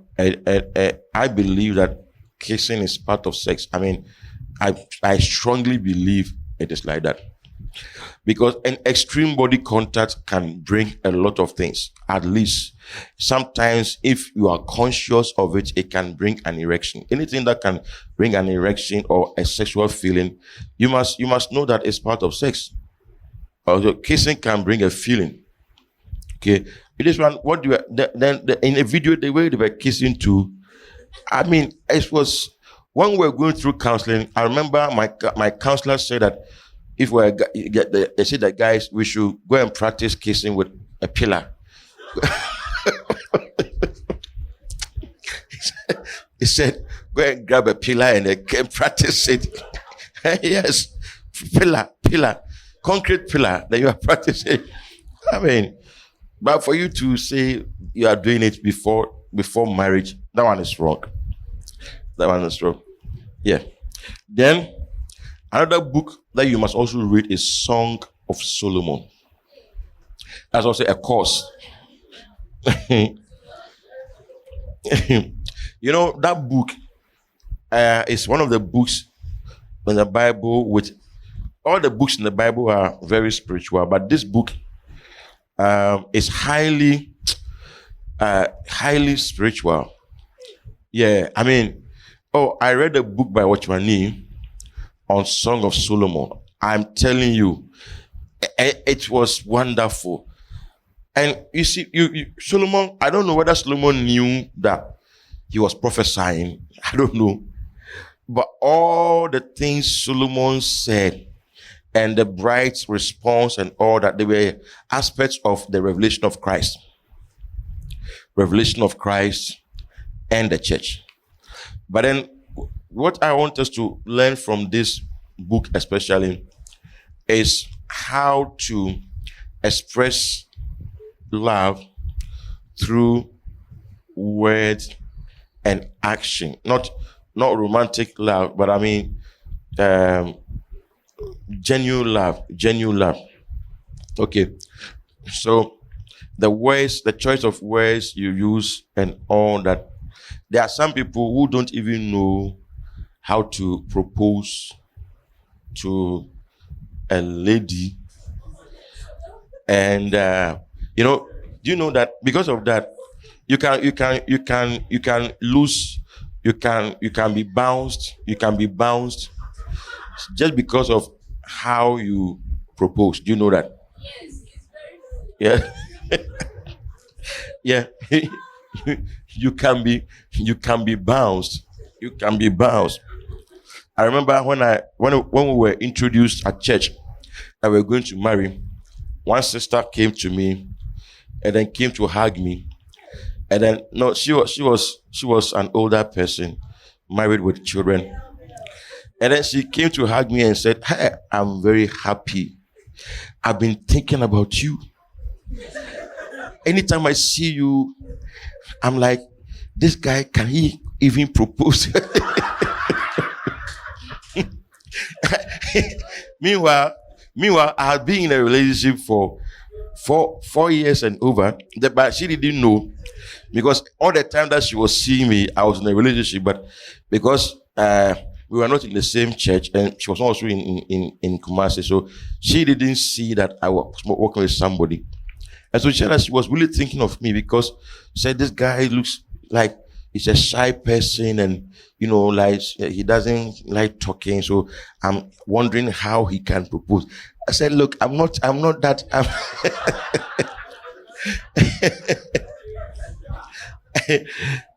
A: believe that kissing is part of sex. I mean, I strongly believe it is like that. Because an extreme body contact can bring a lot of things. At least, sometimes if you are conscious of it, it can bring an erection. Anything that can bring an erection or a sexual feeling, you must know that it's part of sex. Also, kissing can bring a feeling. Okay, this one. What do you then in a video the way they were kissing too? I mean, it was when we were going through counseling. I remember my counselor said that if they said that guys, we should go and practice kissing with a pillar. He said, go and grab a pillar and they can practice it. Yes, pillar, concrete pillar. Then you are practicing. I mean. But for you to say you are doing it before marriage, that one is wrong. Yeah. Then another book that you must also read is Song of Solomon. That's also a course. That book is one of the books in the Bible, which all the books in the Bible are very spiritual, but this book is highly spiritual. Yeah, I mean, I read a book by Watchmani on Song of Solomon. I'm telling you, it was wonderful. And you see, Solomon, I don't know whether Solomon knew that he was prophesying. I don't know. But all the things Solomon said, and the bride's response and all that, they were aspects of the revelation of Christ. Revelation of Christ and the church. But then what I want us to learn from this book especially is how to express love through words and action. Not romantic love, but I mean genuine love. Okay, so the choice of words you use and all that. There are some people who don't even know how to propose to a lady, and do you know that because of that, you can lose, you can be bounced, just because of how you propose. Do you know that? Yeah. Yeah. you can be bounced. You can be bounced. I remember when we were introduced at church that we were going to marry, one sister came to me and then came to hug me. And then no, she was an older person, married with children. And then she came to hug me and said, "Hey, I'm very happy. I've been thinking about you. Anytime I see you, I'm like, this guy, can he even propose?" Meanwhile, I had been in a relationship for 4 years and over, but she didn't know, because all the time that she was seeing me, I was in a relationship. But because we were not in the same church, and she was also in Kumasi, so she didn't see that I was working with somebody. And so she said that she was really thinking of me, because she said this guy looks like he's a shy person, and like he doesn't like talking. So I'm wondering how he can propose. I said, "Look, I'm not that."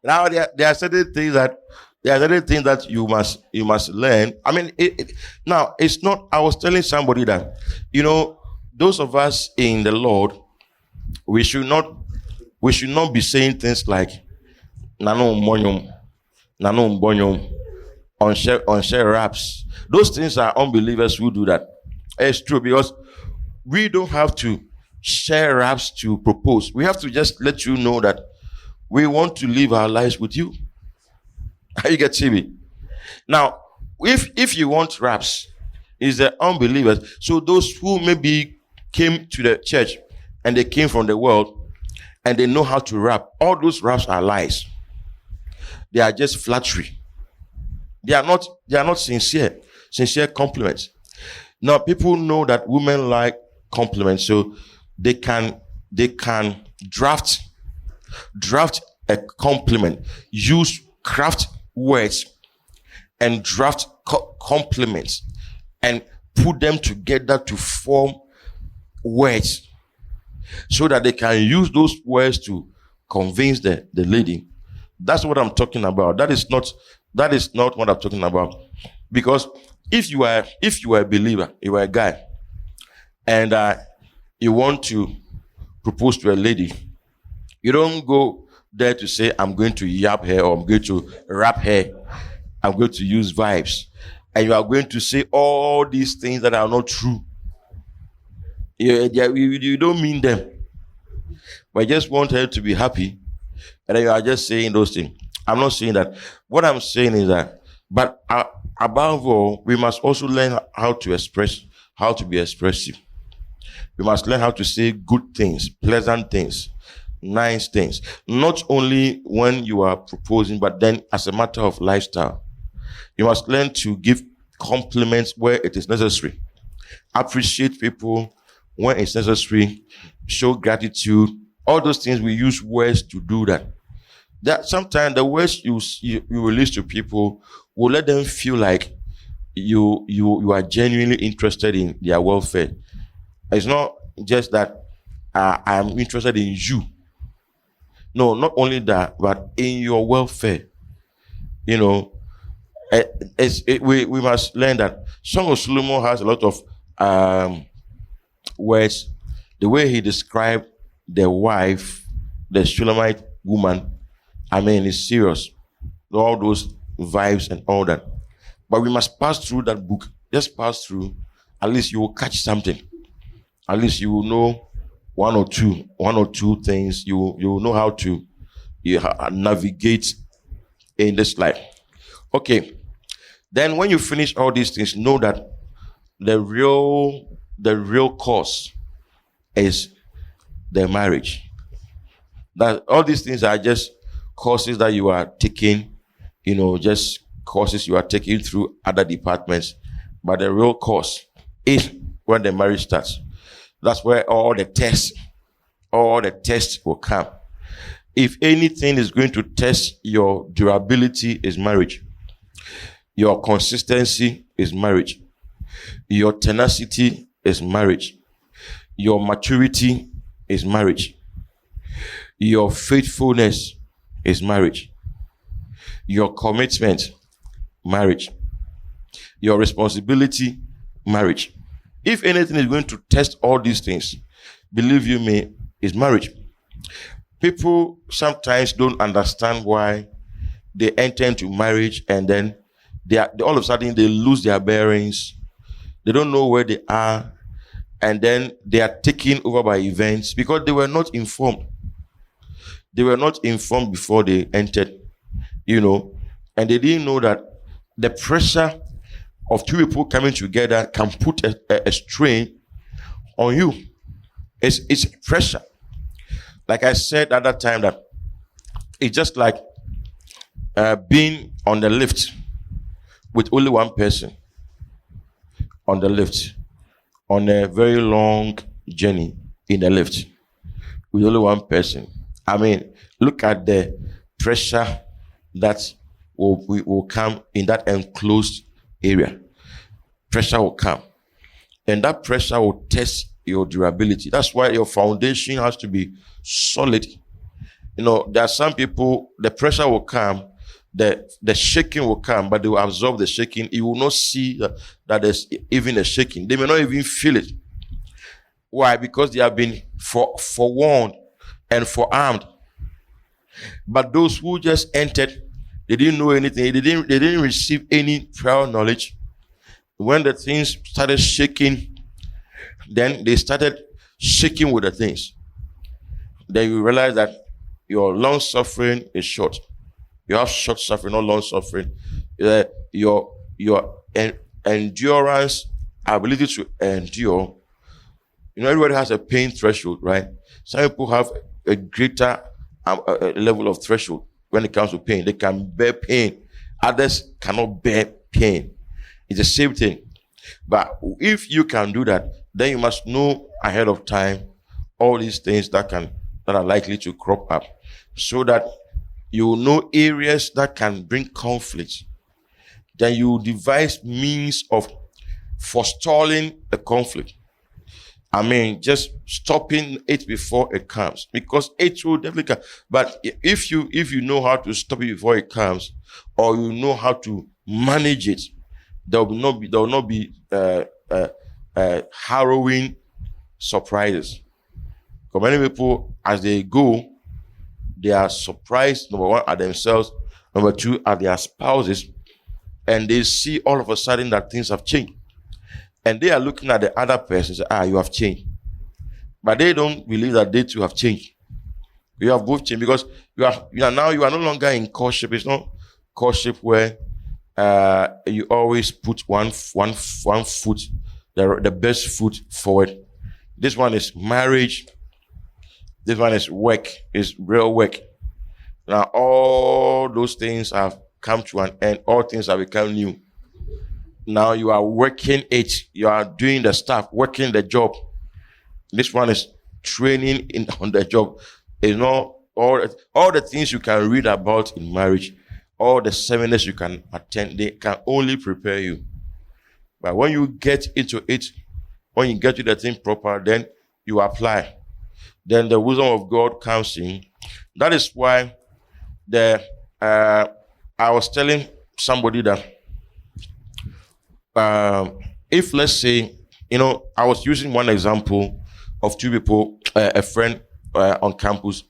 A: Now there are certain things that you must learn. I mean, now it's not. I was telling somebody that those of us in the Lord, we should not be saying things like "nano mbonyom, nano mbonyom," on share raps. Those things are unbelievers who do that. It's true, because we don't have to share raps to propose. We have to just let you know that we want to live our lives with you. How you get me? Now, if you want raps, is the unbelievers. So those who maybe came to the church and they came from the world and they know how to rap, all those raps are lies. They are just flattery. They are not sincere compliments. Now, people know that women like compliments, so they can draft a compliment, use craft words and draft compliments and put them together to form words, so that they can use those words to convince the lady. That's what I'm talking about. That is not what I'm talking about. Because if you are a believer, you are a guy, and you want to propose to a lady, you don't go there to say, "I'm going to yap her," or "I'm going to rap her," "I'm going to use vibes," and you are going to say all these things that are not true. You don't mean them, but you just want her to be happy, and then you are just saying those things. I'm not saying that. What I'm saying is that, but above all, we must also learn how to be expressive. We must learn how to say good things, pleasant things, nice things. Not only when you are proposing, but then as a matter of lifestyle. You must learn to give compliments where it is necessary. Appreciate people when it's necessary. Show gratitude. All those things, we use words to do that. That sometimes the words you release to people will let them feel like you are genuinely interested in their welfare. It's not just that I'm interested in you. No, not only that, but in your welfare. We must learn that. Song of Solomon has a lot of words. The way he described the wife, the Shulamite woman, I mean, it's serious. All those vibes and all that. But we must pass through that book. Just pass through. At least you will catch something. At least you will know one or two things. You will know how to navigate in this life. Okay. Then when you finish all these things, know that the real cause is the marriage. That all these things are just courses that you are taking, just courses you are taking through other departments, but the real cause is when the marriage starts. That's where all the tests will come. If anything is going to test your durability, is marriage. Your consistency is marriage. Your tenacity is marriage. Your maturity is marriage. Your faithfulness is marriage. Your commitment, marriage. Your responsibility, marriage. If anything is going to test all these things, believe you me, is marriage. People sometimes don't understand why they enter into marriage and then they all of a sudden they lose their bearings. They don't know where they are, and then they are taken over by events because they were not informed. They were not informed before they entered, and they didn't know that the pressure of two people coming together can put a strain on you. It's pressure. Like I said at that time, that it's just like being on the lift with only one person on the lift, on a very long journey in the lift with only one person. I mean, look at the pressure that will come in that enclosed area. Pressure will come, and that pressure will test your durability. That's why your foundation has to be solid. There are some people, the pressure will come, the shaking will come, but they will absorb the shaking. You will not see that there's even a shaking. They may not even feel it. Why? Because they have been forewarned and forearmed. But those who just entered, they didn't know anything. They didn't receive any prior knowledge. When the things started shaking, then they started shaking with the things. Then you realize that your long suffering is short. You have short suffering, not long suffering. Your endurance, ability to endure. Everybody has a pain threshold, right? Some people have a greater level of threshold when it comes to pain. They can bear pain. Others cannot bear pain. It's the same thing. But if you can do that, then you must know ahead of time all these things that are likely to crop up, so that you know areas that can bring conflict. Then you devise means of forestalling the conflict. I mean, just stopping it before it comes, because it will definitely come. But if you know how to stop it before it comes, or you know how to manage it, there will not be harrowing surprises. Because many people, as they go, they are surprised, number one, at themselves, number two, at their spouses, and they see all of a sudden that things have changed. And they are looking at the other person and say, you have changed. But they don't believe that they too have changed. You have both changed, because you are no longer in courtship. It's not courtship where you always put one foot, the best foot forward. This one is marriage. This one is work, is real work. Now all those things have come to an end. All things have become new. Now you are working it. You are doing the stuff, working the job. This one is training on the job. It's not all the things you can read about in marriage, all the seminars you can attend, they can only prepare you. But when you get into it, when you get to the thing proper, then you apply. Then the wisdom of God comes in. That is why I was telling somebody that if, let's say, I was using one example of two people, a friend on campus,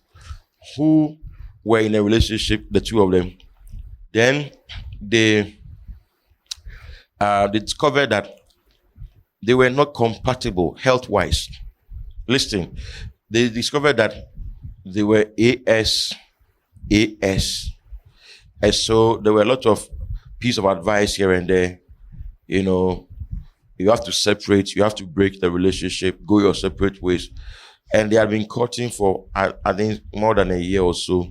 A: who were in a relationship, the two of them. Then they discovered that they were not compatible health-wise. Listen, they discovered that they were AS. And so there were a lot of pieces of advice here and there. You have to separate, you have to break the relationship, go your separate ways. And they had been courting for, I think, more than a year or so.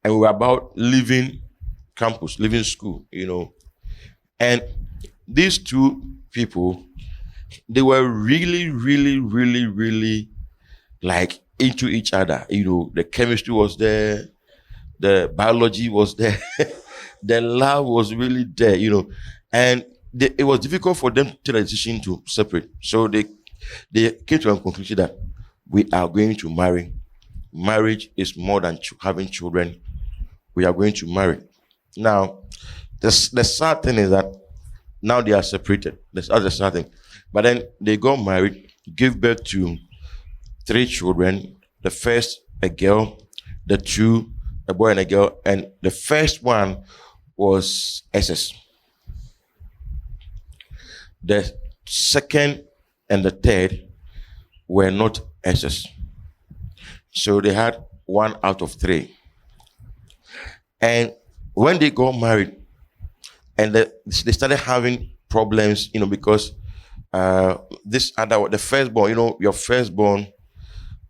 A: And we were about leaving campus, leaving school, And these two people, they were really, really, really, really like into each other. The chemistry was there, the biology was there, the love was really there, and it was difficult for them to take a decision to separate. So they came to a conclusion that we are going to marry. Marriage is more than having children. We are going to marry. Now, the sad thing is that now they are separated. That's the sad thing. But then they got married, gave birth to 3 children. The first, a girl, the 2, a boy and a girl, and the first one was SS. The second and the third were not SS. So they had 1 out of 3. And when they got married, and they started having problems, because the firstborn, your firstborn,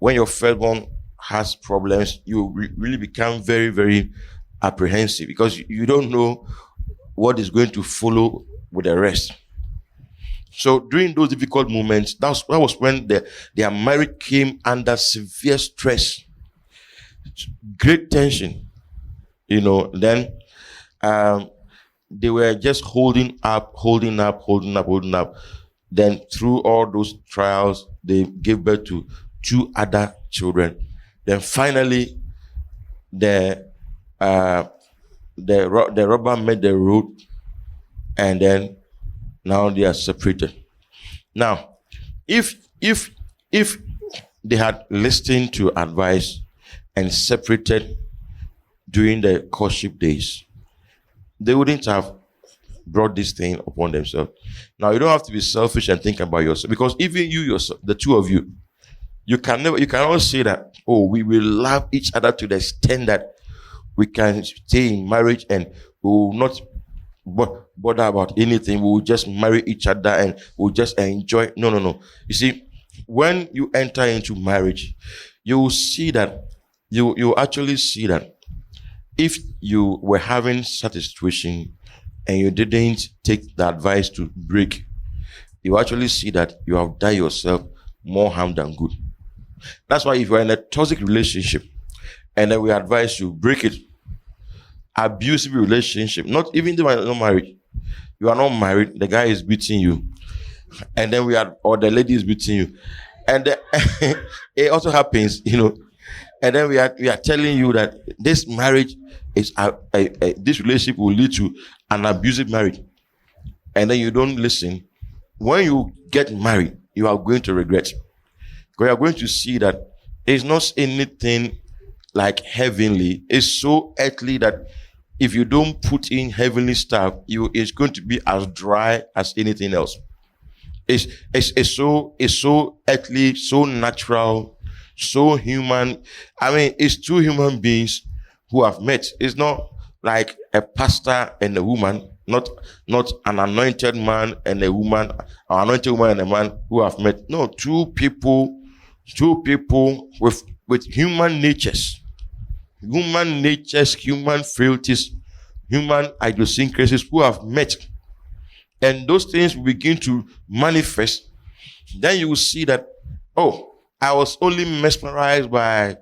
A: when your firstborn has problems, you really become very, very apprehensive because you don't know what is going to follow with the rest. So during those difficult moments, that was when their marriage came under severe stress, great tension. Then they were just holding up. Then through all those trials, they gave birth to 2 other children. Then finally, the rubber met the road, and then now they are separated. Now, if they had listened to advice and separated during the courtship days, they wouldn't have brought this thing upon themselves. Now, you don't have to be selfish and think about yourself, because even you yourself, the two of you, you cannot say that, we will love each other to the extent that we can stay in marriage and we will not bother about anything. We will just marry each other and we'll just enjoy. No. You see, when you enter into marriage, you will see that, you actually see that if you were having such a situation and you didn't take the advice to break, you actually see that you have done yourself more harm than good. That's why if you're in a toxic relationship and then we advise you, break it. Abusive relationship, not even though you're not married. You are not married, the guy is beating you. And then or the lady is beating you. And it also happens, And then we are telling you that this marriage is this relationship will lead to an abusive marriage. And then you don't listen. When you get married, you are going to regret. Because you are going to see that it's not anything like heavenly. It's so earthly that if you don't put in heavenly stuff, it's going to be as dry as anything else. It's so earthly, so natural, so human. I mean, it's 2 human beings who have met. It's not like a pastor and a woman, not an anointed man and a woman, or anointed woman and a man who have met. No, 2 people with human natures, human frailties, human idiosyncrasies who have met. And those things will begin to manifest. Then you will see that, I was only mesmerized by,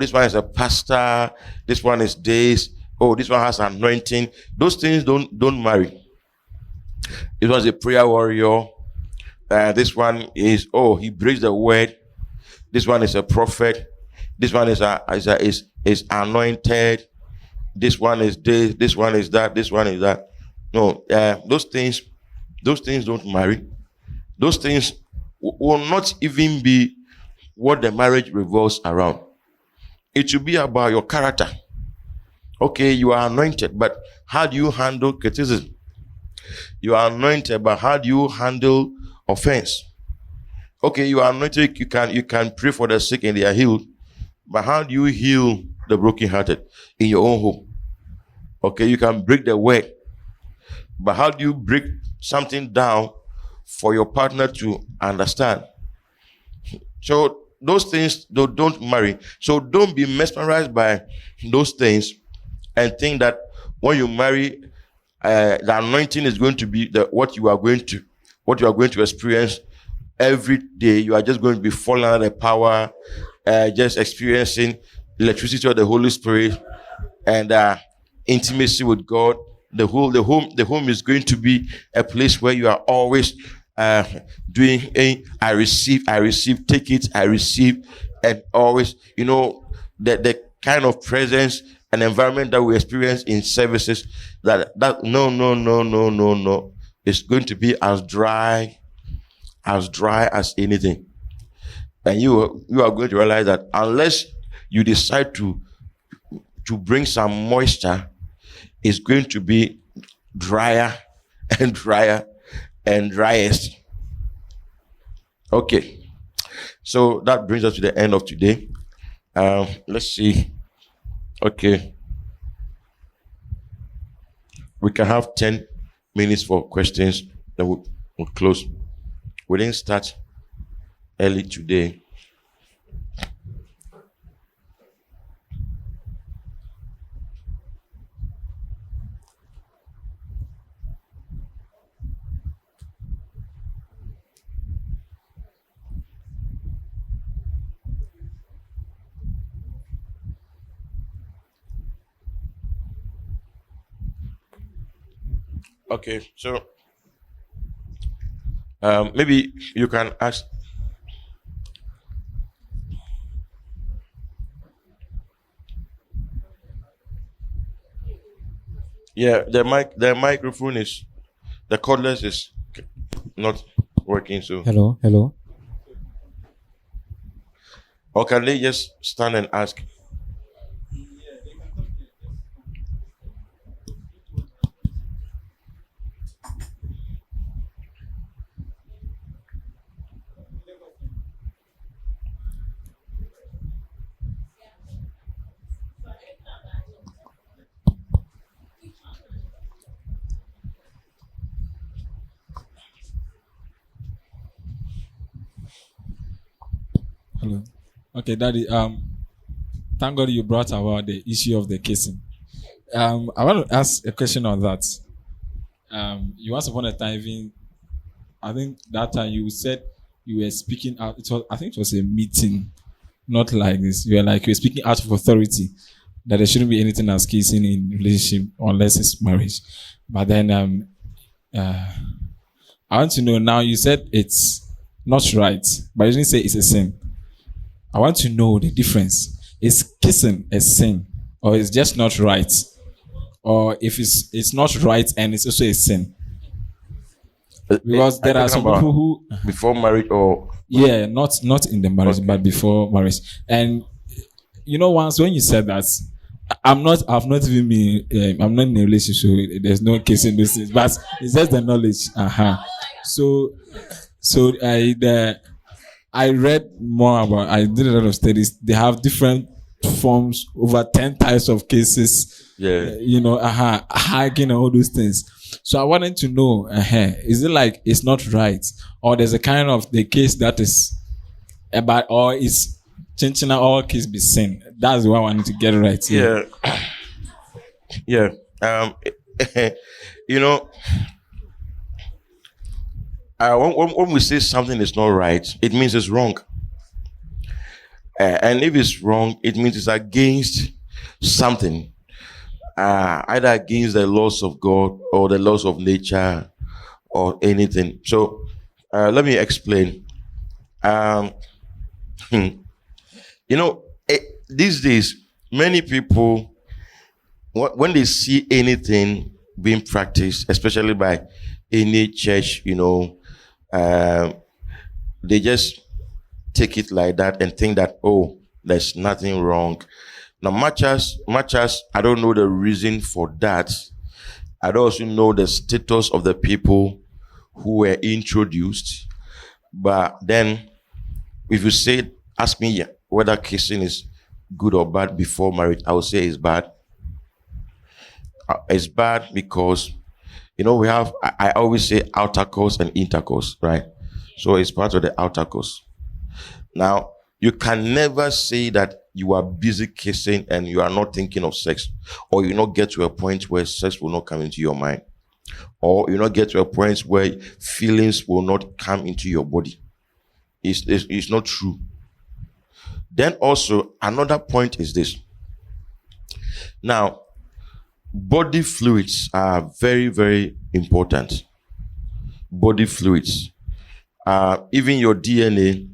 A: this one is a pastor, this one is this, this one has anointing. Those things don't marry. It was a prayer warrior. This one is, he breaks the word. This one is a prophet. This one is anointed. This one is this. This one is that. This one is that. No, those things don't marry. Those things will not even be what the marriage revolves around. It should be about your character. Okay, you are anointed, but how do you handle criticism? You are anointed, but how do you handle offense? Okay, you are anointed, you can pray for the sick and they are healed, but how do you heal the brokenhearted in your own home? Okay, you can break the word, but how do you break something down for your partner to understand? So those things don't marry. So don't be mesmerized by those things and think that when you marry the anointing is going to be what you are going to experience every day. You are just going to be falling under the power, just experiencing electricity of the Holy Spirit and intimacy with God. The home is going to be a place where you are always doing I receive, take it, I receive, and always, the kind of presence and environment that we experience in services that no. It's going to be as dry as anything. And you are going to realize that unless you decide to bring some moisture, it's going to be drier and drier and driest. Okay. So that brings us to the end of today. Let's see. Okay. We can have 10 minutes for questions. Then we'll close. We didn't start early today. Okay, so maybe you can ask. Yeah, the microphone is, the cordless is not working. So
B: Hello.
A: or can they just stand and ask?
B: Hello. Okay, Daddy. Thank God you brought about the issue of the kissing. I want to ask a question on that. You once upon a time, even I think that time you said you were speaking out. I think it was a meeting, not like this. You were speaking out of authority that there shouldn't be anything as kissing in relationship unless it's marriage. But then I want to know now. You said it's not right, but you didn't say it's a sin. I want to know the difference. Is kissing a sin, or is just not right, or if it's not right and it's also a sin? Because there are some people who
A: before marriage or
B: not in the marriage, okay, but before marriage. And once when you said that, I'm not even been I'm not in a relationship. There's no kissing those things, but it's just the knowledge. So I read more about. I did a lot of studies. They have different forms, over 10 types of cases.
A: Yeah.
B: Hiking and all those things. So I wanted to know, is it like it's not right, or there's a kind of the case that is about, or is chinchina all case be sin? That's what I wanted to get right here.
A: Yeah. When we say something is not right, it means it's wrong. And if it's wrong, it means it's against something. Either against the laws of God or the laws of nature or anything. So let me explain. These days, many people, when they see anything being practiced, especially by any church, they just take it like that and think that, oh, there's nothing wrong. Now, much as I don't know the reason for that, I don't also know the status of the people who were introduced. But then, if you ask me whether kissing is good or bad before marriage, I would say it's bad. It's bad because, we have, I always say outer course and intercourse, right? So it's part of the outer course. Now, you can never say that you are busy kissing and you are not thinking of sex, or you not get to a point where sex will not come into your mind. or you not get to a point where feelings will not come into your body. It's not true. Then also another point is this. Now, body fluids are very, very important. Body fluids. Even your DNA,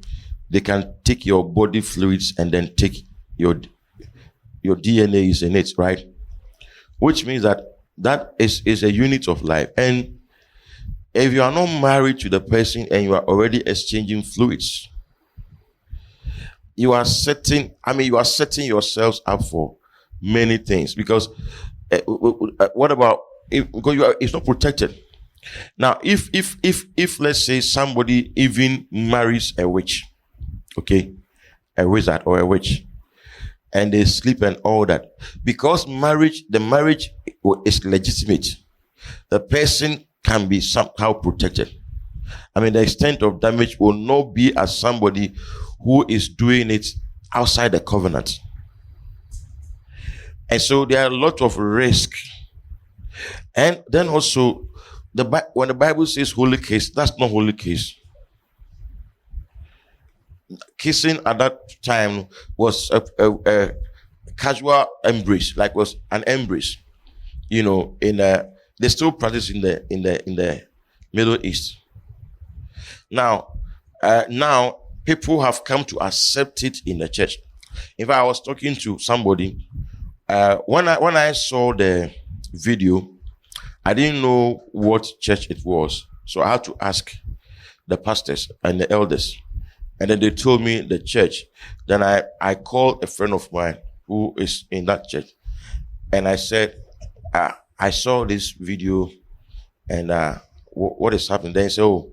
A: they can take your body fluids and then take your DNA is in it, right? Which means that is a unit of life. And if you are not married to the person and you are already exchanging fluids, you are setting yourselves up for many things, because what about because it's not protected. Now, if let's say somebody even marries a witch, okay, a wizard or a witch, and they sleep and all that, because the marriage is legitimate, the person can be somehow protected. I mean, the extent of damage will not be as somebody who is doing it outside the covenant. And so there are a lot of risk. And then also, when the Bible says holy kiss, that's not holy kiss. Kissing at that time was a casual embrace, like was an embrace. You know, they still practice in the Middle East. Now people have come to accept it in the church. In fact, I was talking to somebody when I saw the video, I didn't know what church it was, so I had to ask the pastors and the elders, and then they told me the church. Then I called a friend of mine who is in that church, and I said, I saw this video, and what is happening? They said, oh,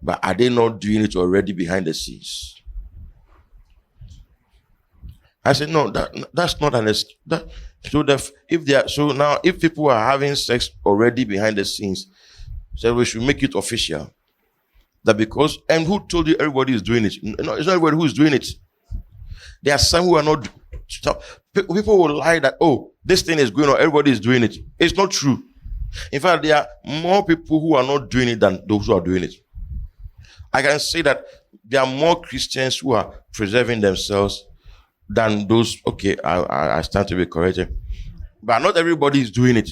A: but are they not doing it already behind the scenes? I said, no, that's not an so now if people are having sex already behind the scenes, so we should make it official. That because, and who told you everybody is doing it? No, it's not everybody who is doing it. There are some who are not. People will lie that, oh, this thing is going on, everybody is doing it. It's not true. In fact, there are more people who are not doing it than those who are doing it. I can say that there are more Christians who are preserving themselves than those. Okay, I stand to be corrected, but not everybody is doing it.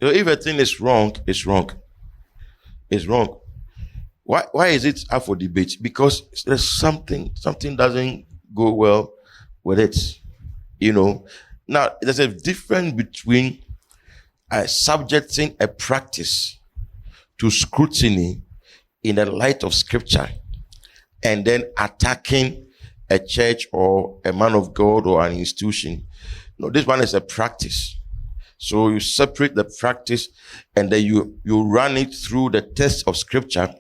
A: So if a thing is wrong, it's wrong. It's wrong. Why is it up for debate? Because there's something doesn't go well with it. You know. Now there's a difference between subjecting a practice to scrutiny in the light of scripture and then attacking a church or a man of God or an institution. No, this one is a practice. So you separate the practice and then you run it through the test of scripture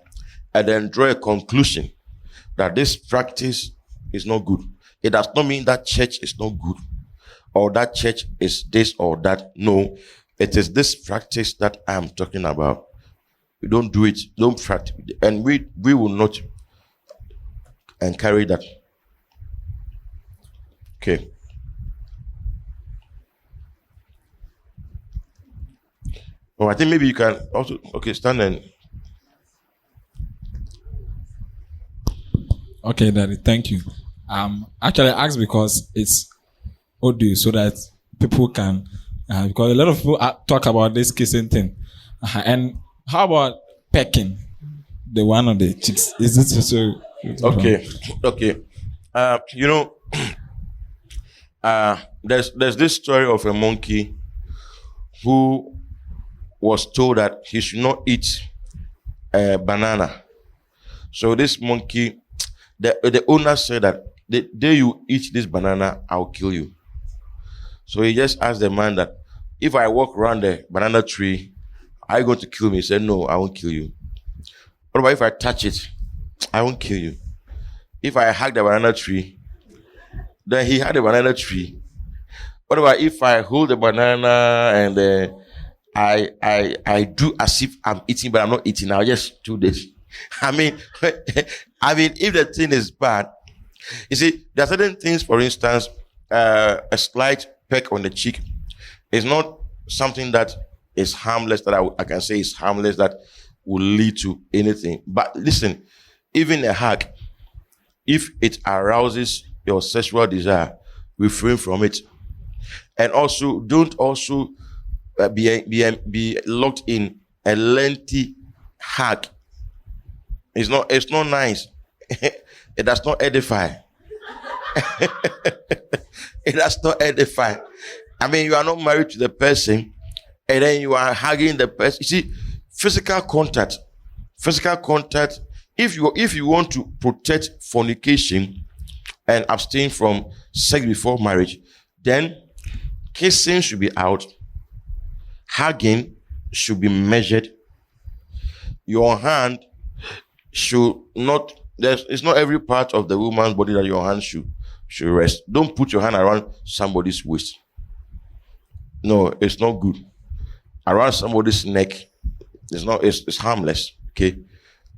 A: and then draw a conclusion that this practice is not good. It does not mean that church is not good or that church is this or that. No, it is this practice that I am talking about. We don't do it, don't practice, and we will not encourage that. Okay. Oh, I think maybe you can also, okay, stand and.
B: Okay, Daddy, thank you. Actually, I asked because it's audio so that people can, because a lot of people talk about this kissing thing. And how about pecking? The one on the cheeks. Is it so?
A: Okay. You know, there's this story of a monkey who was told that he should not eat a banana. So this monkey, the owner said that the day you eat this banana, I'll kill you. So he just asked the man that if I walk around the banana tree, are you going to kill me? He said, no, I won't kill you. What about if I touch it? I won't kill you. If I hug the banana tree, then he had a banana tree. What about if I hold the banana and I do as if I'm eating, but I'm not eating? I'll just do this. I mean, if the thing is bad, you see, there are certain things. For instance, a slight peck on the cheek is not something that is harmless, that I can say is harmless, that will lead to anything. But listen, even a hug, if it arouses your sexual desire, refrain from it. And also, don't also be locked in a lengthy hug. It's not nice. It does not edify. It does not edify. I mean, you are not married to the person, and then you are hugging the person. You see, physical contact. If you want to protect fornication and abstain from sex before marriage, then kissing should be out. Hugging should be measured. Your hand should not. It's not every part of the woman's body that your hand should rest. Don't put your hand around somebody's waist. No, it's not good. Around somebody's neck, it's harmless. Okay,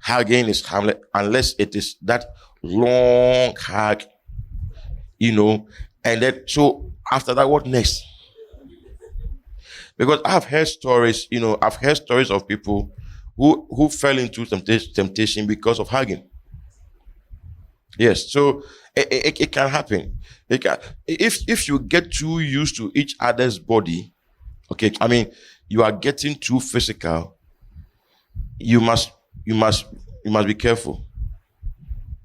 A: hugging is harmless unless it is that long hug, and then so after that, what next? Because I've heard stories of people who fell into temptation because of hugging. Yes, so it can happen. It can, if you get too used to each other's body, okay. I mean, you are getting too physical. You must be careful.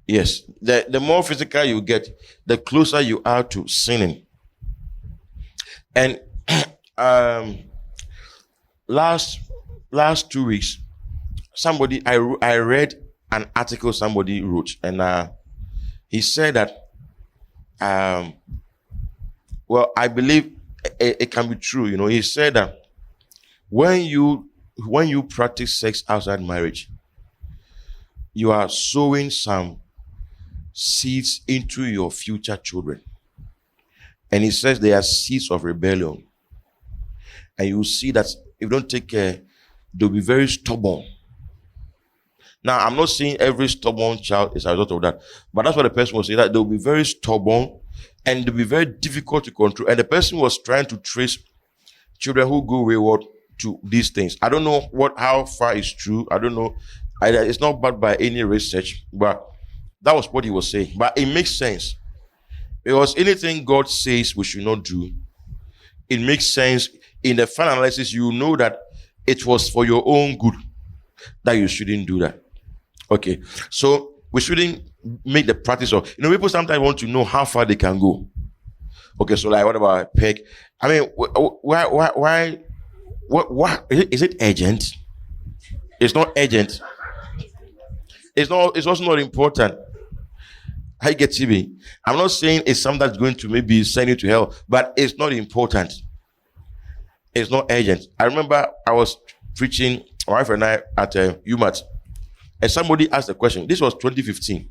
A: Yes, the more physical you get, the closer you are to sinning. And last 2 weeks, I read an article somebody wrote, and he said that, well, I believe it can be true. He said that when you practice sex outside marriage, you are sowing some seeds into your future children. And he says they are seeds of rebellion. And you see that if you don't take care, they'll be very stubborn. Now, I'm not saying every stubborn child is a result of that, but that's what the person was saying, that they'll be very stubborn and they'll be very difficult to control. And the person was trying to trace children who go wayward to these things. I don't know how far is true. I don't know. It's not backed by any research, but that was what he was saying. But it makes sense. Because anything God says we should not do, it makes sense. In the final analysis, you know that it was for your own good that you shouldn't do that. Okay, so we shouldn't make the practice of, people sometimes want to know how far they can go. Okay, so like, what about a peg? I mean, why, what, is it urgent? It's not urgent. It's also not important. I get me. I'm not saying it's something that's going to maybe send you to hell, but it's not important. It's not urgent. I remember I was preaching, my wife and I, at UMAT, and somebody asked a question. This was 2015.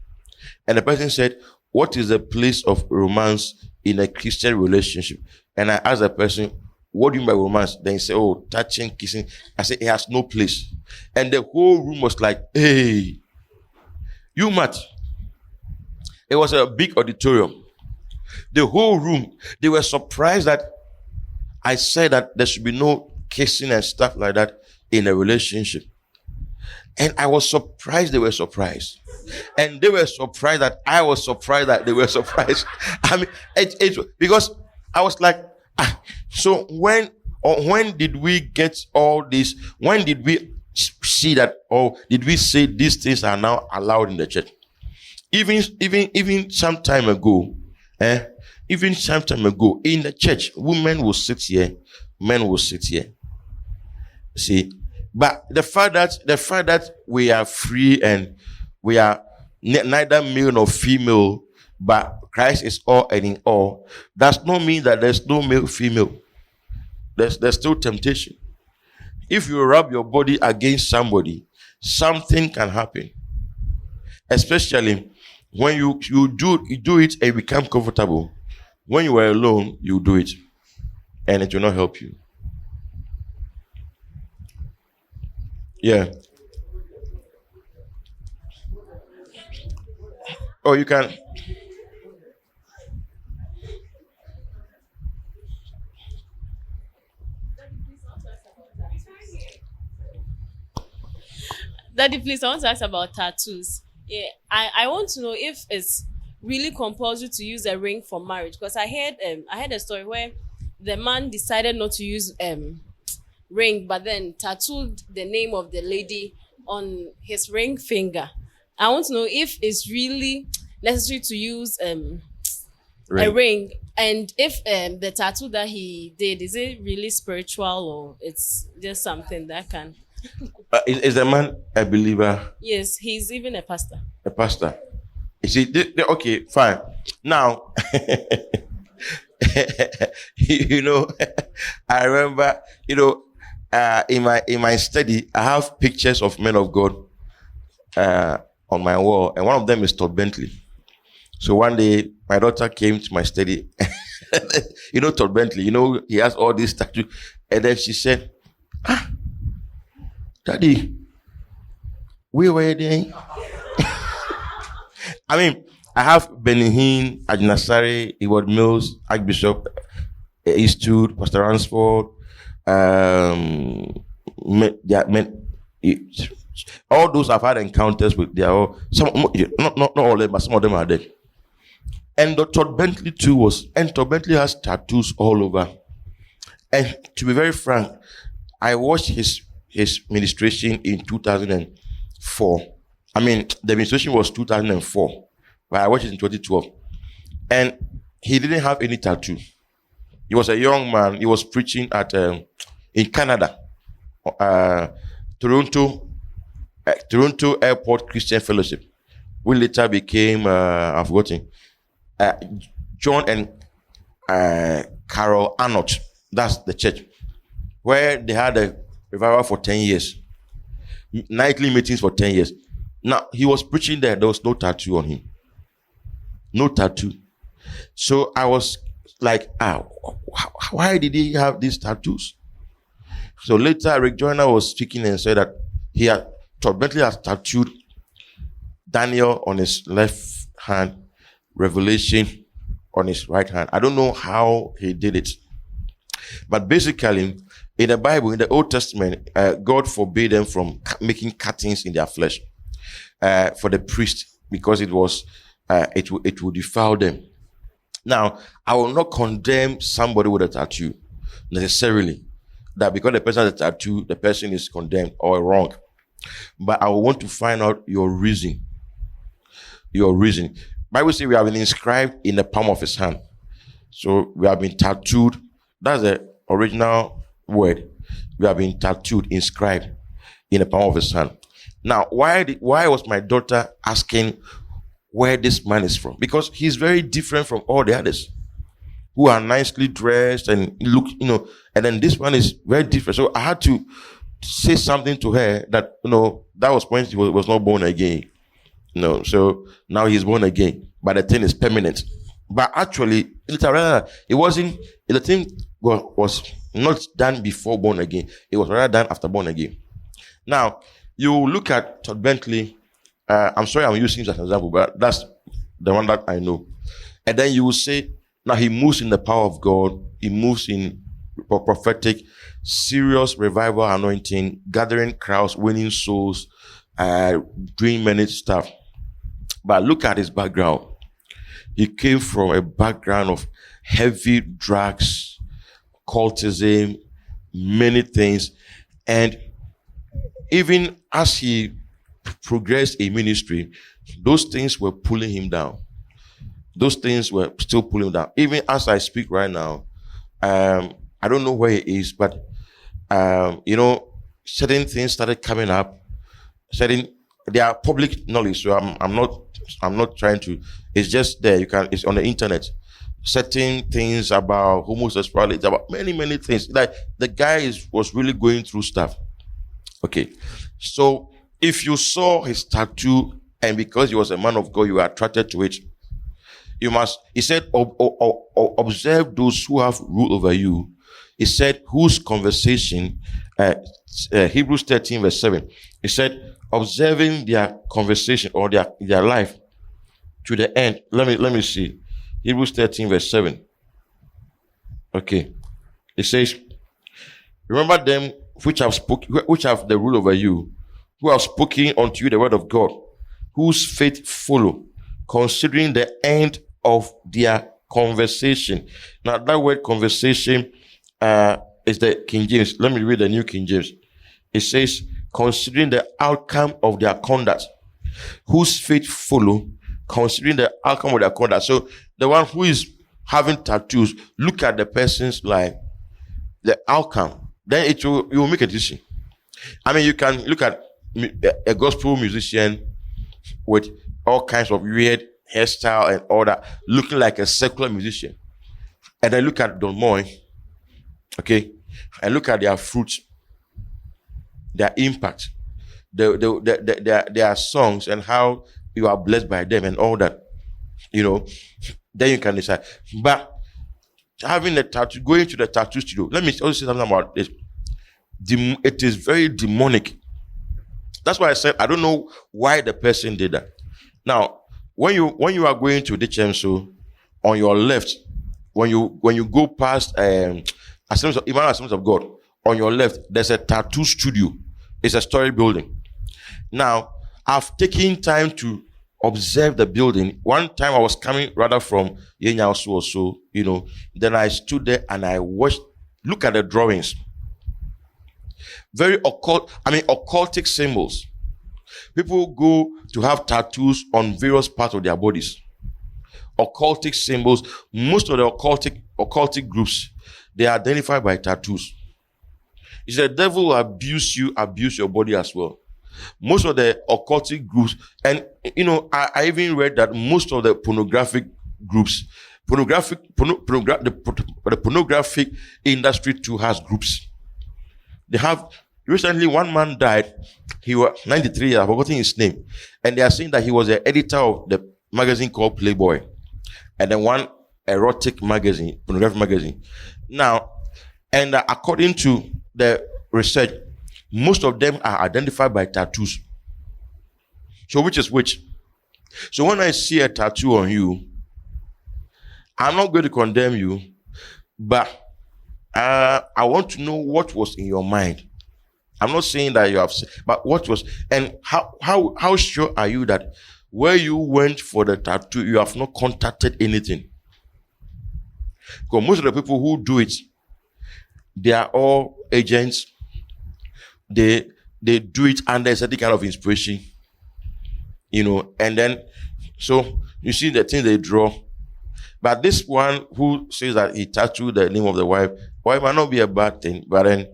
A: And the person said, what is the place of romance in a Christian relationship? And I asked the person, what do you mean by romance? Then he said, oh, touching, kissing. I said, it has no place. And the whole room was like, hey, UMAT. It was a big auditorium. The whole room, they were surprised that I said that there should be no kissing and stuff like that in a relationship. And I was surprised they were surprised. And they were surprised that I was surprised that they were surprised. I mean, because I was like, so when did we get all this? When did we see that, or did we say these things are now allowed in the church? Even some time ago, in the church, women will sit here, men will sit here. See, but the fact that we are free and we are neither male nor female, but Christ is all and in all, does not mean that there's no male, female. There's still temptation. If you rub your body against somebody, something can happen. Especially when you do it and you become comfortable. When you are alone, you do it, and it will not help you. Yeah. Oh, you can.
C: Daddy, please, I want to ask about tattoos. Yeah, I want to know if it's really compulsory to use a ring for marriage, because I heard a story where the man decided not to use ring, but then tattooed the name of the lady on his ring finger. I want to know if it's really necessary to use a ring, and if the tattoo that he did, is it really spiritual or it's just something that can.
A: Is the man a believer?
C: Yes, he's even a pastor.
A: A pastor? You see, okay, fine. Now, you know, I remember, in my study, I have pictures of men of God on my wall, and one of them is Todd Bentley. So one day, my daughter came to my study. Todd Bentley, he has all these tattoos. And then she said, Daddy, we were there. I mean, I have Benny Hinn, Ajnasari, Edward Mills, Archbishop Eastwood, Pastor Ransford, all those I've had encounters with. They are all, not all of them, but some of them are dead. And Todd Bentley too Todd Bentley has tattoos all over. And to be very frank, I watched his ministration in 2004. I mean, the ministration was 2004, but I watched it in 2012. And he didn't have any tattoo. He was a young man. He was preaching at in Canada, Toronto Airport Christian Fellowship. We later became, I've forgotten, John and Carol Arnott. That's the church where they had a revival for 10 years, nightly meetings for 10 years. Now, he was preaching there. There was no tattoo on him. No tattoo. So I was like, why did he have these tattoos? So later, Rick Joyner was speaking and said that Todd Bentley has tattooed Daniel on his left hand, Revelation on his right hand. I don't know how he did it. But basically, in the Bible, in the Old Testament, God forbade them from making cuttings in their flesh for the priest, because it would defile them. Now, I will not condemn somebody with a tattoo necessarily, that because the person has a tattoo, the person is condemned or wrong. But I want to find out your reason. Your reason. Bible says we have been inscribed in the palm of his hand. So we have been tattooed. That's the original word. We have been tattooed, inscribed in the palm of his hand. Now, why was my daughter asking where this man is from? Because he's very different from all the others who are nicely dressed and look, and then this one is very different. So I had to say something to her that, that was when he was not born again. So now he's born again, but the thing is permanent. But actually, it wasn't, the thing was not done before born again. It was rather done after born again. Now, you look at Todd Bentley. I'm sorry I'm using him as an example, but that's the one that I know. And then you will say, now he moves in the power of God. He moves in prophetic, serious revival anointing, gathering crowds, winning souls, doing many stuff. But look at his background. He came from a background of heavy drugs, cultism, many things. And even as he progressed in ministry, those things were pulling him down. Those things were still pulling him down. Even as I speak right now, I don't know where he is, but, certain things started coming up. They are public knowledge, so I'm not trying to, it's just there. It's on the internet. Certain things about homosexuality, about many, many things. Like the guy was really going through stuff. Okay. So if you saw his tattoo and because he was a man of God, you were attracted to it, he said, observe those who have rule over you. He said, whose conversation, Hebrews 13 verse 7, he said, observing their conversation or their life to the end. Let me see. Hebrews 13 verse 7. Okay. It says, remember them which have the rule over you, who have spoken unto you the word of God, whose faith follow, considering the end of their conversation. Now, that word conversation is the King James. Let me read the New King James. It says, considering the outcome of their conduct, whose faith follow, considering the outcome of their conduct. So the one who is having tattoos, look at the person's life, the outcome. Then you will make a decision. I mean, you can look at a gospel musician with all kinds of weird hairstyle and all that, looking like a secular musician. And then look at Don Moy, okay, and look at their fruits, their impact, their songs, and how you are blessed by them and all that. Then you can decide. But having a tattoo, going to the tattoo studio, let me also say something about this. It is very demonic. That's why I said I don't know why the person did that. Now, when you are going to the DHMSO, on your left, when you go past Assemblies of God, on your left, there's a tattoo studio. It's a story building. Now, I've taken time to observe the building. One time I was coming rather from Yenyausu or so, then I stood there and I watched, look at the drawings. Very occultic symbols. People go to have tattoos on various parts of their bodies. Occultic symbols. Most of the occultic groups, they are identified by tattoos. It's the devil will abuse your body as well. Most of the occultic groups, and I even read that most of the pornographic groups, the pornographic industry too has groups. They have, recently one man died, he was 93 years, I've forgotten his name, and they are saying that he was the editor of the magazine called Playboy, and then one erotic magazine, pornographic magazine. Now, and according to the research, most of them are identified by tattoos. So which is which? So when I see a tattoo on you, I'm not going to condemn you, but I want to know what was in your mind. I'm not saying that you have, but what was, and how sure are you that where you went for the tattoo, you have not contacted anything? Because most of the people who do it, they are all agents. They do it under a certain kind of inspiration, and then, so you see the thing they draw. But this one who says that he tattooed the name of the wife, well, it might not be a bad thing, but then,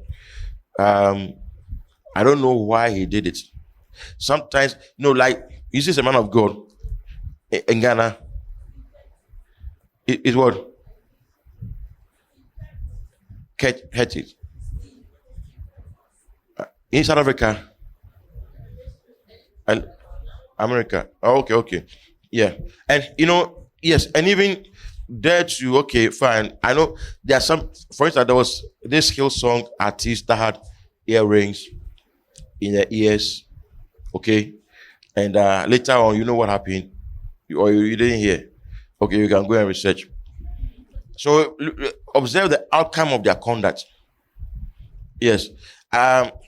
A: I don't know why he did it. Sometimes, like, you see a man of God in Ghana, it's what? Catch it. In South Africa and America. Oh, okay. Yeah. And yes, and even there too, okay, fine. I know there are some, for instance, there was this Hillsong artist that had earrings in their ears. Okay. And later on, you know what happened? You didn't hear. Okay, you can go and research. So observe the outcome of their conduct. Yes.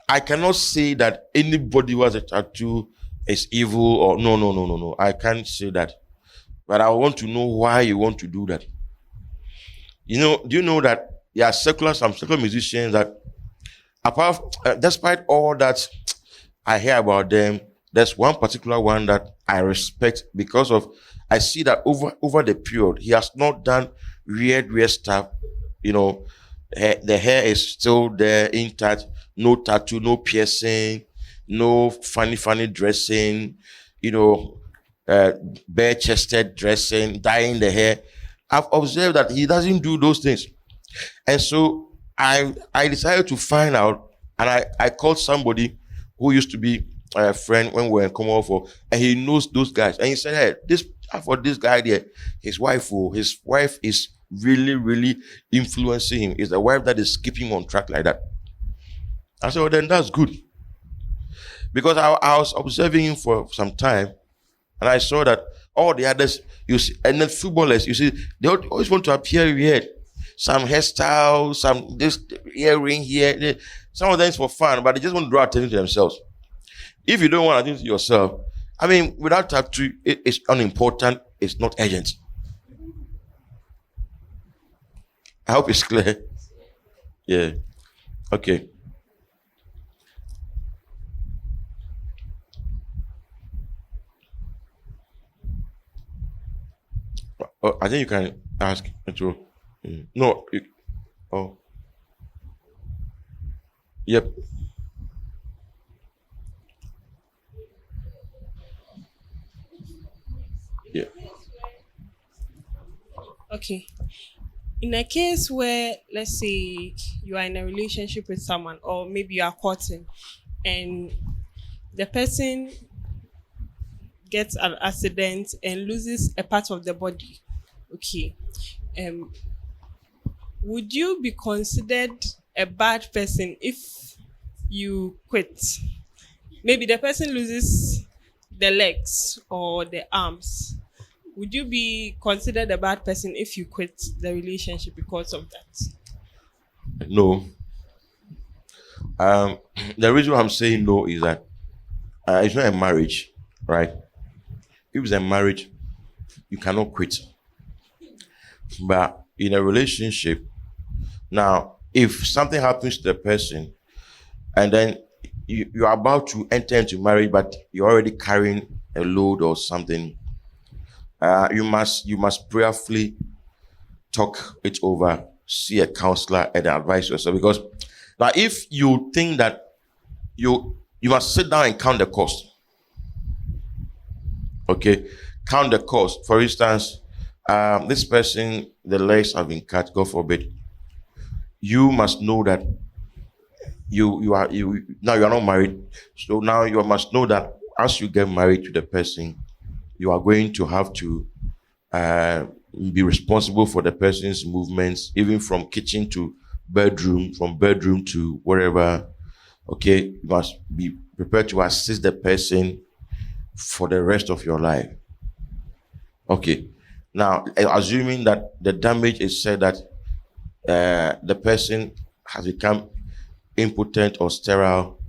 A: I cannot say that anybody who has a tattoo is evil or no. I can't say that. But I want to know why you want to do that. Do you know that there are some secular musicians that, despite all that I hear about them, there's one particular one that I respect because of, I see that over the period, he has not done weird stuff. The hair is still there intact, no tattoo, no piercing, no funny dressing, bare-chested dressing, dyeing the hair. I've observed that he doesn't do those things. And so I decided to find out, and I called somebody who used to be a friend when we were in Commonwealth, and he knows those guys. And he said, hey, for this guy there, his wife is really, really influencing him. It's the wife that is keeping him on track like that. I said, well, then that's good. Because I was observing him for some time, and I saw that all the others, you see, and then footballers, you see, they always want to appear weird. Some hairstyle, some this earring here. Some of them is for fun, but they just want to draw attention to themselves. If you don't want to do it yourself, I mean, without tattoo, it's unimportant. It's not urgent. I hope it's clear. Yeah. Okay. Oh, I think you can ask. No. Oh. Yep. Yeah.
C: Okay. In a case where, let's say, you are in a relationship with someone, or maybe you are courting, and the person gets an accident and loses a part of the body, okay, um, would you be considered a bad person if you quit? Maybe the person loses the legs or the arms. Would you be considered a bad person if you quit the relationship because of that?
A: No. The reason why I'm saying no is that it's not a marriage, right? If it's a marriage, you cannot quit. But in a relationship, now, if something happens to the person and then you are about to enter into marriage, but you're already carrying a load or something, you must prayerfully talk it over, see a counselor and advise yourself. Because now, if you think that you must sit down and count the cost. Okay, count the cost. For instance, this person, the legs have been cut, God forbid. You must know that you now you are not married, so now you must know that as you get married to the person, you are going to have to be responsible for the person's movements, even from kitchen to bedroom, from bedroom to wherever. Okay, you must be prepared to assist the person for the rest of your life. Okay, now assuming that the damage is said that the person has become impotent or sterile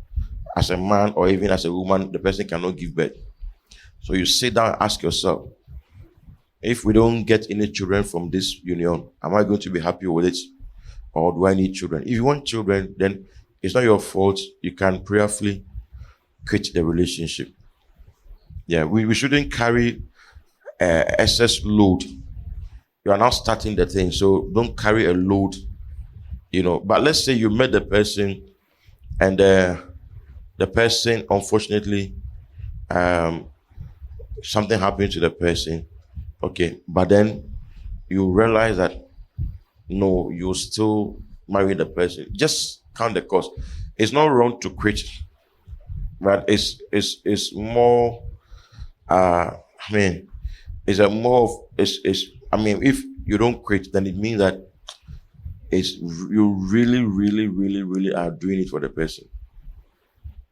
A: as a man or even as a woman, the person cannot give birth. So you sit down and ask yourself, if we don't get any children from this union, am I going to be happy with it? Or do I need children? If you want children, then it's not your fault. You can prayerfully quit the relationship. Yeah, we shouldn't carry excess load. You are now starting the thing, so don't carry a load, But let's say you met the person and the person, unfortunately, something happened to the person. Okay, but then you realize that no, you still marry the person. Just count the cost. It's not wrong to quit, but it's more. It's a more of if you don't quit, then it means that you really, really, really, really are doing it for the person.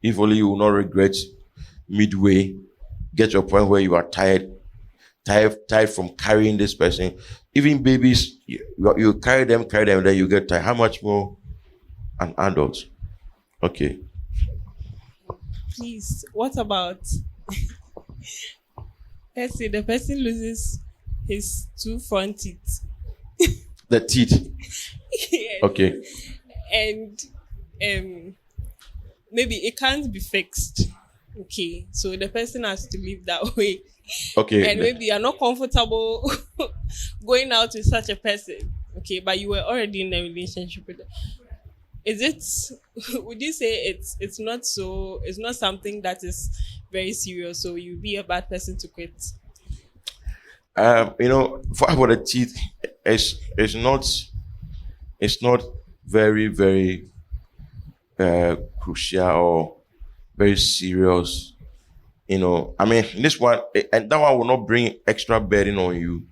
A: If only you will not regret midway, get to a point where you are tired from carrying this person. Even babies, you carry them, then you get tired. How much more an adult? Okay.
C: Please, what about let's say the person loses his two front teeth.
A: The teeth.
C: Yes.
A: Okay.
C: And maybe it can't be fixed. Okay, so the person has to live that way.
A: Okay.
C: And maybe you're not comfortable going out with such a person. Okay, but you were already in a relationship with them. Is it? Would you say it's not something that is very serious? So you'd be a bad person to quit.
A: For about the teeth, it's not very, very crucial or very serious. This one and that one will not bring extra burden on you.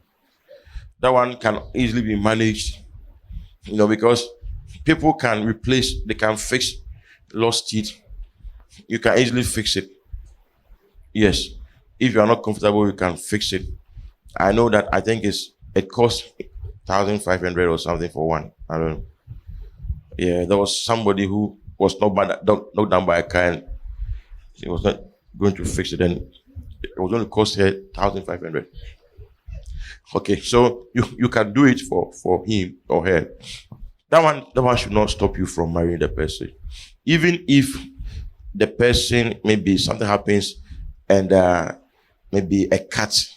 A: That one can easily be managed, because people they can fix lost teeth. You can easily fix it. Yes. If you are not comfortable, you can fix it. I know that I think it costs 1,500 or something for one. I don't know. Yeah, there was somebody who was knocked down by a car and She was not going to fix it, and it was going to cost her 1,500. Okay, so you can do it for him or her. That one should not stop you from marrying the person. Even if the person, maybe something happens and maybe a cat,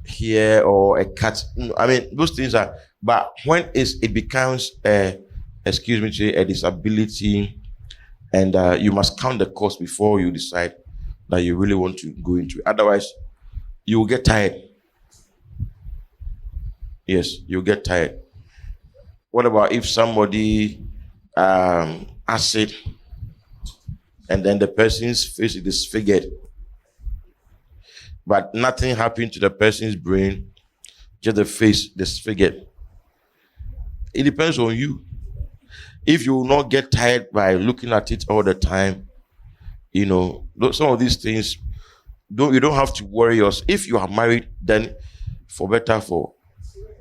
A: here, or a cat. I mean, those things are, but when it becomes a disability, and you must count the cost before you decide that you really want to go into it. Otherwise, you will get tired. Yes, you'll get tired. What about if somebody acid, and then the person's face is disfigured, but nothing happened to the person's brain, just the face disfigured? It depends on you. If you will not get tired by looking at it all the time, some of these things, you don't have to worry yourself. If you are married, then for better, for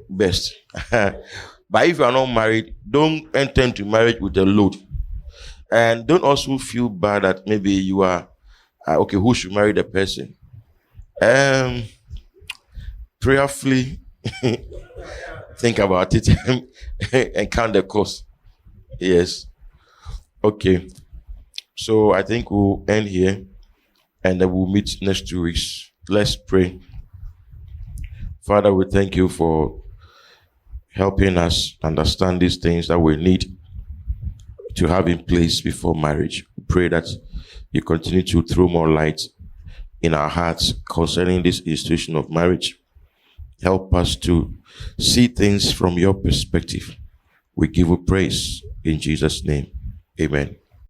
A: best. But if you are not married, don't enter into marriage with a load. And don't also feel bad that maybe you are, okay, who should marry the person? Prayerfully think about it and count the cost. Yes. Okay. So I think we'll end here, and then we'll meet next 2 weeks. Let's pray. Father, we thank you for helping us understand these things that we need to have in place before marriage. We pray that you continue to throw more light in our hearts concerning this institution of marriage. Help us to see things from your perspective. We give you praise in Jesus' name. Amen.